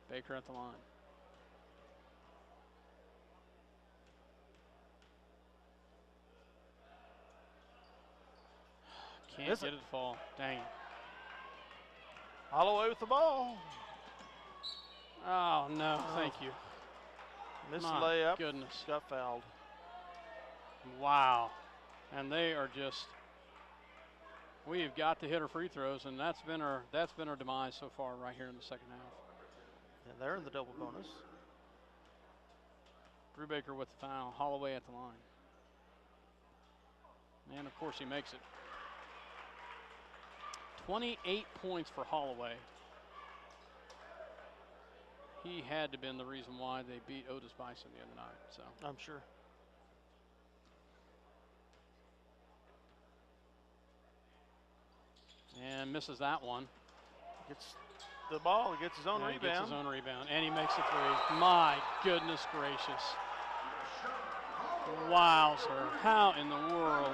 Baker at the line. Can't get it to fall. Dang it. Holloway with the ball. Oh, no. Thank you. Missed the layup. Goodness. Got fouled. Wow. And they are just. We've got to hit our free throws, and that's been our demise so far right here in the second half. And they're in the double bonus. Brubaker with the foul. Holloway at the line. And of course he makes it. 28 points for Holloway. He had to have been the reason why they beat Otis Bison the other night. So I'm sure. And misses that one. Gets the ball, gets his own rebound. He gets his own rebound, and he makes a 3. My goodness gracious. Wowzer, how in the world?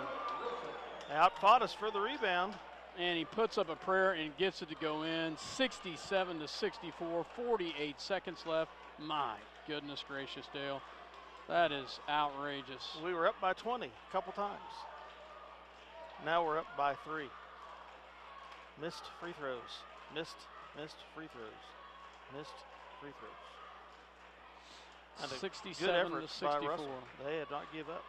Outfought us for the rebound. And he puts up a prayer and gets it to go in. 67-64, 48 seconds left. My goodness gracious, Dale. That is outrageous. We were up by 20 a couple times. Now we're up by 3. Missed free throws. Missed free throws. Missed free throws. And a 67 good effort to 64. by Russell. They have not give up.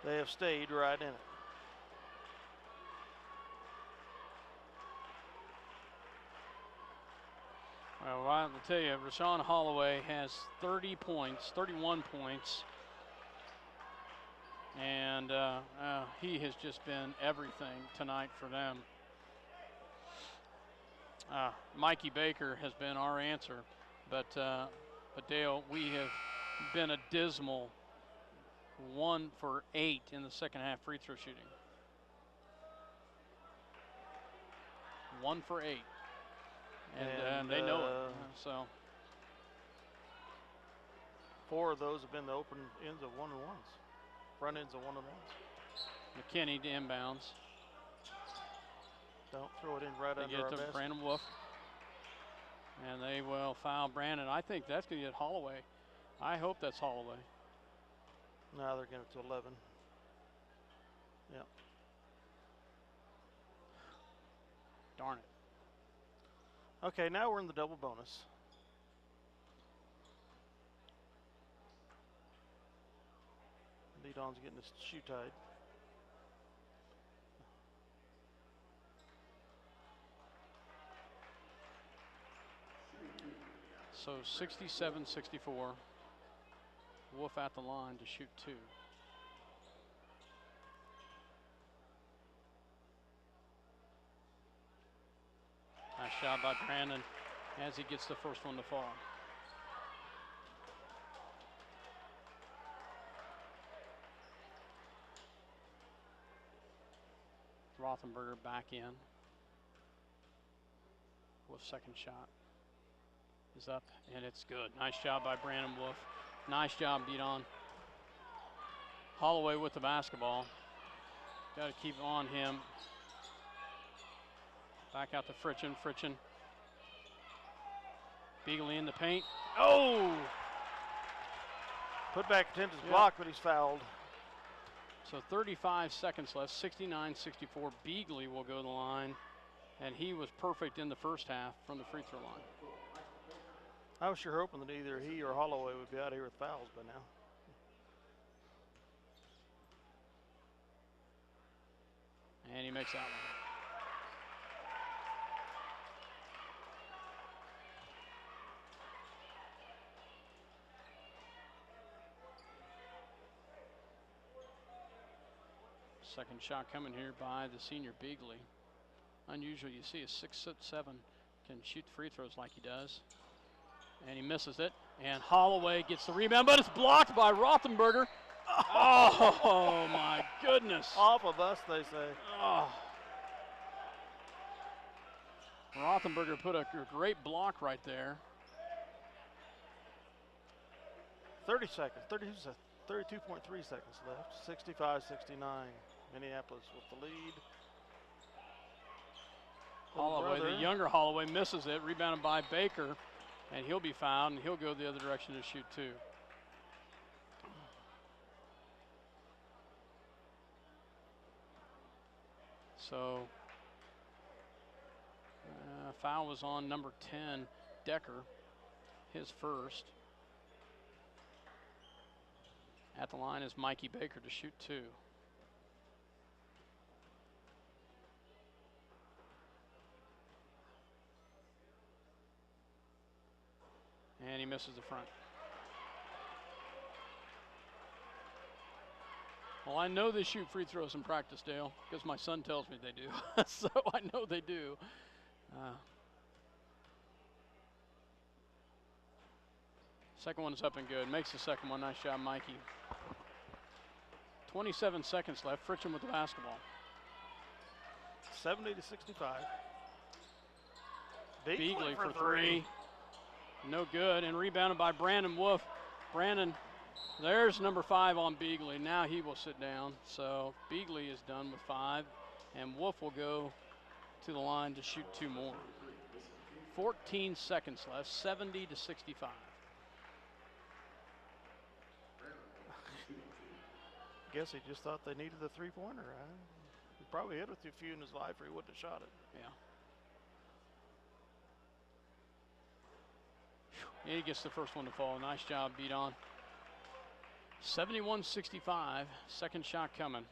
They have stayed right in it. Well, I'll tell you, Rashawn Holloway has 30 points, 31 points. And he has just been everything tonight for them. Mikey Baker has been our answer, but Dale, we have been a dismal 1 for 8 in the second half free throw shooting. 1 for 8, and they know it. So 4 of those have been the open ends of 1-on-1s, front ends of 1-on-1s. McKinney to inbounds. Don't throw it in right They under get our to basket. Brandon Wolf. And they will foul Brandon. I think that's going to get Holloway. I hope that's Holloway. Now they're getting it to 11. Yep. Darn it. Okay, now we're in the double bonus. Lead-on's getting his shoe tied. So 67-64. Wolf at the line to shoot 2. Nice shot by Brandon as he gets the first one to fall. Rothenberger back in. Wolf's second shot is up, and it's good. Nice job by Brandon Wolf. Nice job, beat on. Holloway with the basketball. Got to keep on him. Back out to Fritchen. Fritchen. Beagley in the paint. Oh! Put back attempts Yeah. blocked, but he's fouled. So 35 seconds left, 69-64. Beagley will go to the line, and he was perfect in the first half from the free throw line. I was sure hoping that either he or Holloway would be out here with fouls by now. And he makes that one. Second shot coming here by the senior Beagley. Unusual, you see a 6'7" can shoot free throws like he does. And he misses it. And Holloway gets the rebound, but it's blocked by Rothenberger. Oh my goodness. Off of us, they say. Oh. Rothenberger put a great block right there. 30 seconds, 32.3 seconds left. 65-69. Minneapolis with the lead. Holloway, Brother. the younger Holloway, misses it. Rebounded by Baker. And he'll be fouled, and he'll go the other direction to shoot 2. So, foul was on number 10, Decker, his first. At the line is Mikey Baker to shoot 2. And he misses the front. Well, I know they shoot free throws in practice, Dale, because my son tells me they do. So I know they do. Second one's up and good. Makes the second one. Nice job, Mikey. 27 seconds left. Fritchen with the basketball. 70-65. Beagley for 3. No good. And rebounded by Brandon Wolf. Brandon, there's number 5 on Beagley. Now he will sit down. So Beagley is done with 5. And Wolf will go to the line to shoot 2 more. 14 seconds left. 70-65. Guess he just thought they needed the three-pointer. He probably hit with a few in his life or he wouldn't have shot it. Yeah. And he gets the first one to fall. Nice job, beat on. 71-65. Second shot coming.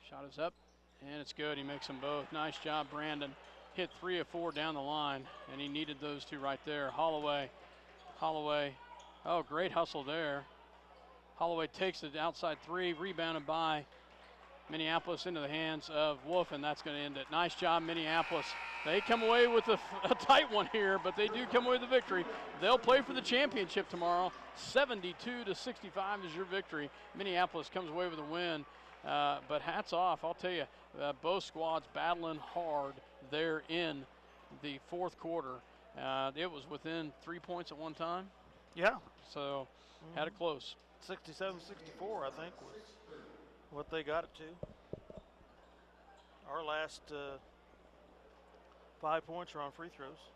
Shot is up, and it's good. He makes them both. Nice job, Brandon. Hit 3 of 4 down the line, and he needed those 2 right there. Holloway. Oh, great hustle there. Holloway takes it outside three, rebounded by Minneapolis into the hands of Wolf, and that's going to end it. Nice job, Minneapolis. They come away with a tight one here, but they do come away with the victory. They'll play for the championship tomorrow. 72-65 is your victory. Minneapolis comes away with a win, but hats off. I'll tell you, both squads battling hard there in the fourth quarter. It was within 3 points at one time. Yeah. So had it close. 67-64, I think, was what they got it to. Our last 5 points are on free throws.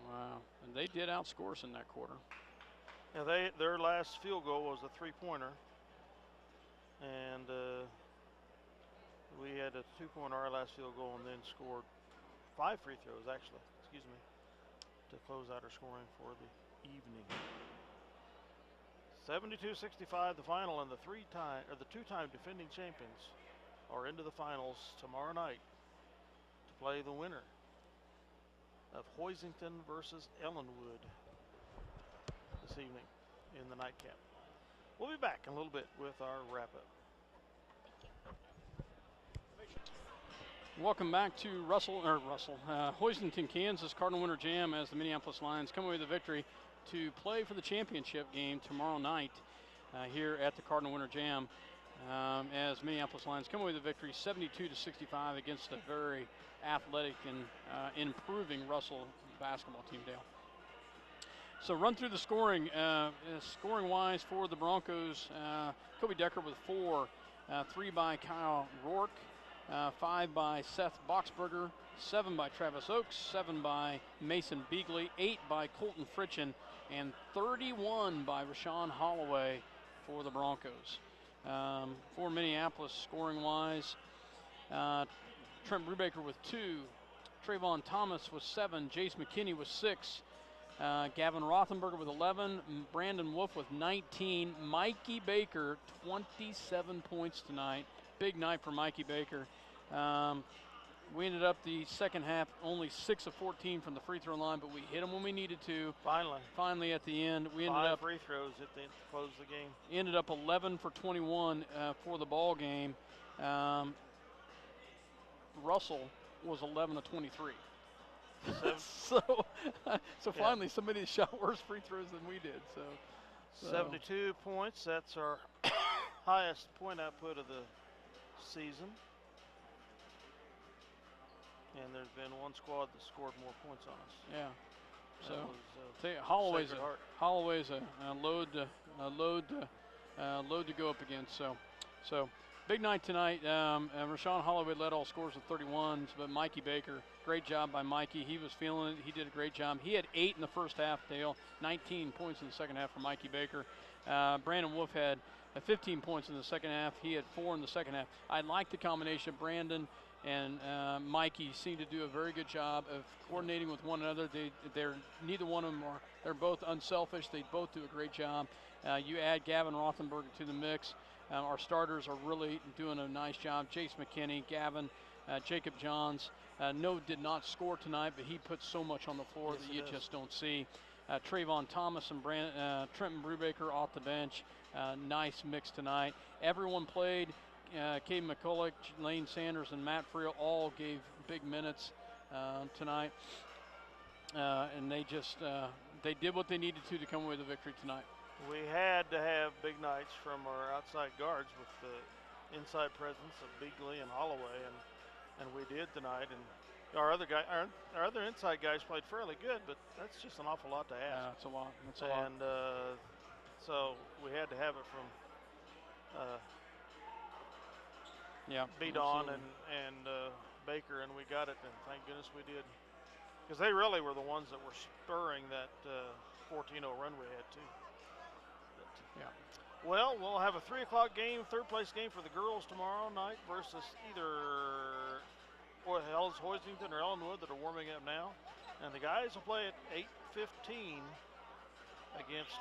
Wow, and they did outscore us in that quarter. Yeah, their last field goal was a three-pointer, and we had a two-pointer our last field goal, and then scored 5 free throws actually. Excuse me, to close out our scoring for the evening. 72-65 the final, and the two-time defending champions are into the finals tomorrow night to play the winner of Hoisington versus Ellenwood this evening in the nightcap. We'll be back in a little bit with our wrap-up. Welcome back to Hoisington, Kansas Cardinal Winter Jam as the Minneapolis Lions come away with a victory to play for the championship game tomorrow night here at the Cardinal Winter Jam as Minneapolis Lions come away with a victory 72-65 against a very athletic and improving Russell basketball team, Dale. So run through the scoring. Scoring-wise for the Broncos, Kobe Decker with 4, 3 by Kyle Rourke, 5 by Seth Boxberger, 7 by Travis Oakes, 7 by Mason Beagley, 8 by Colton Fritchen, and 31 by Rashawn Holloway for the Broncos. For Minneapolis, scoring-wise, Trent Brubaker with 2, Trayvon Thomas with 7, Jace McKinney with 6, Gavin Rothenberger with 11, Brandon Wolf with 19, Mikey Baker 27 points tonight. Big night for Mikey Baker. We ended up the second half only 6 of 14 from the free throw line, but we hit them when we needed to. Finally at the end, we ended up 5 free throws at the close of the game. Ended up 11 for 21 for the ball game. Russell was 11 of 23. So finally somebody shot worse free throws than we did. So 72 points. That's our highest point output of the season. And there's been one squad that scored more points on us. Yeah. That So was, tell you, Holloway's a load to go up against. So big night tonight. Rashawn Holloway led all scores with 31, but Mikey Baker, great job by Mikey. He was feeling it. He did a great job. He had 8 in the first half, Dale. 19 points in the second half for Mikey Baker. Brandon Wolf had 15 points in the second half. He had 4 in the second half. I like the combination of Brandon and Mikey seem to do a very good job of coordinating with one another. They're neither one of them are. They're both unselfish. They both do a great job. You add Gavin Rothenberger to the mix. Our starters are really doing a nice job. Jace McKinney, Gavin, Jacob Johns. No did not score tonight, but he puts so much on the floor that you just don't see. Trayvon Thomas and Trenton Brubaker off the bench. Nice mix tonight. Everyone played. Cade McCulloch, Lane Sanders, and Matt Friel all gave big minutes tonight. And they did what they needed to come away with a victory tonight. we had to have big nights from our outside guards with the inside presence of Beagley and Holloway, and we did tonight. And our other inside guys played fairly good, but that's just an awful lot to ask. Yeah, it's a lot. And so we had to have it from Bedon and Baker, and we got it, and thank goodness we did, because they really were the ones that were spurring that 14-0 run we had too. Yeah. Well, we'll have a 3 o'clock game, third place game for the girls tomorrow night versus either Hoisington or Ellenwood that are warming up now, and the guys will play at 8:15 against.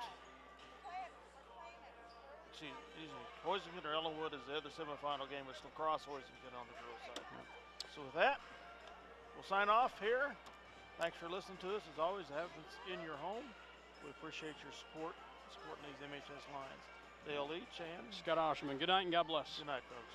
Excuse me, Hoisington or Ellenwood is the other semifinal game. It's lacrosse Hoisington on the girls' side. Yeah. So with that, we'll sign off here. Thanks for listening to us. As always, have us in your home. We appreciate your support, supporting these MHS Lions. Dale Leach and Scott Osherman, good night and God bless. good night, folks.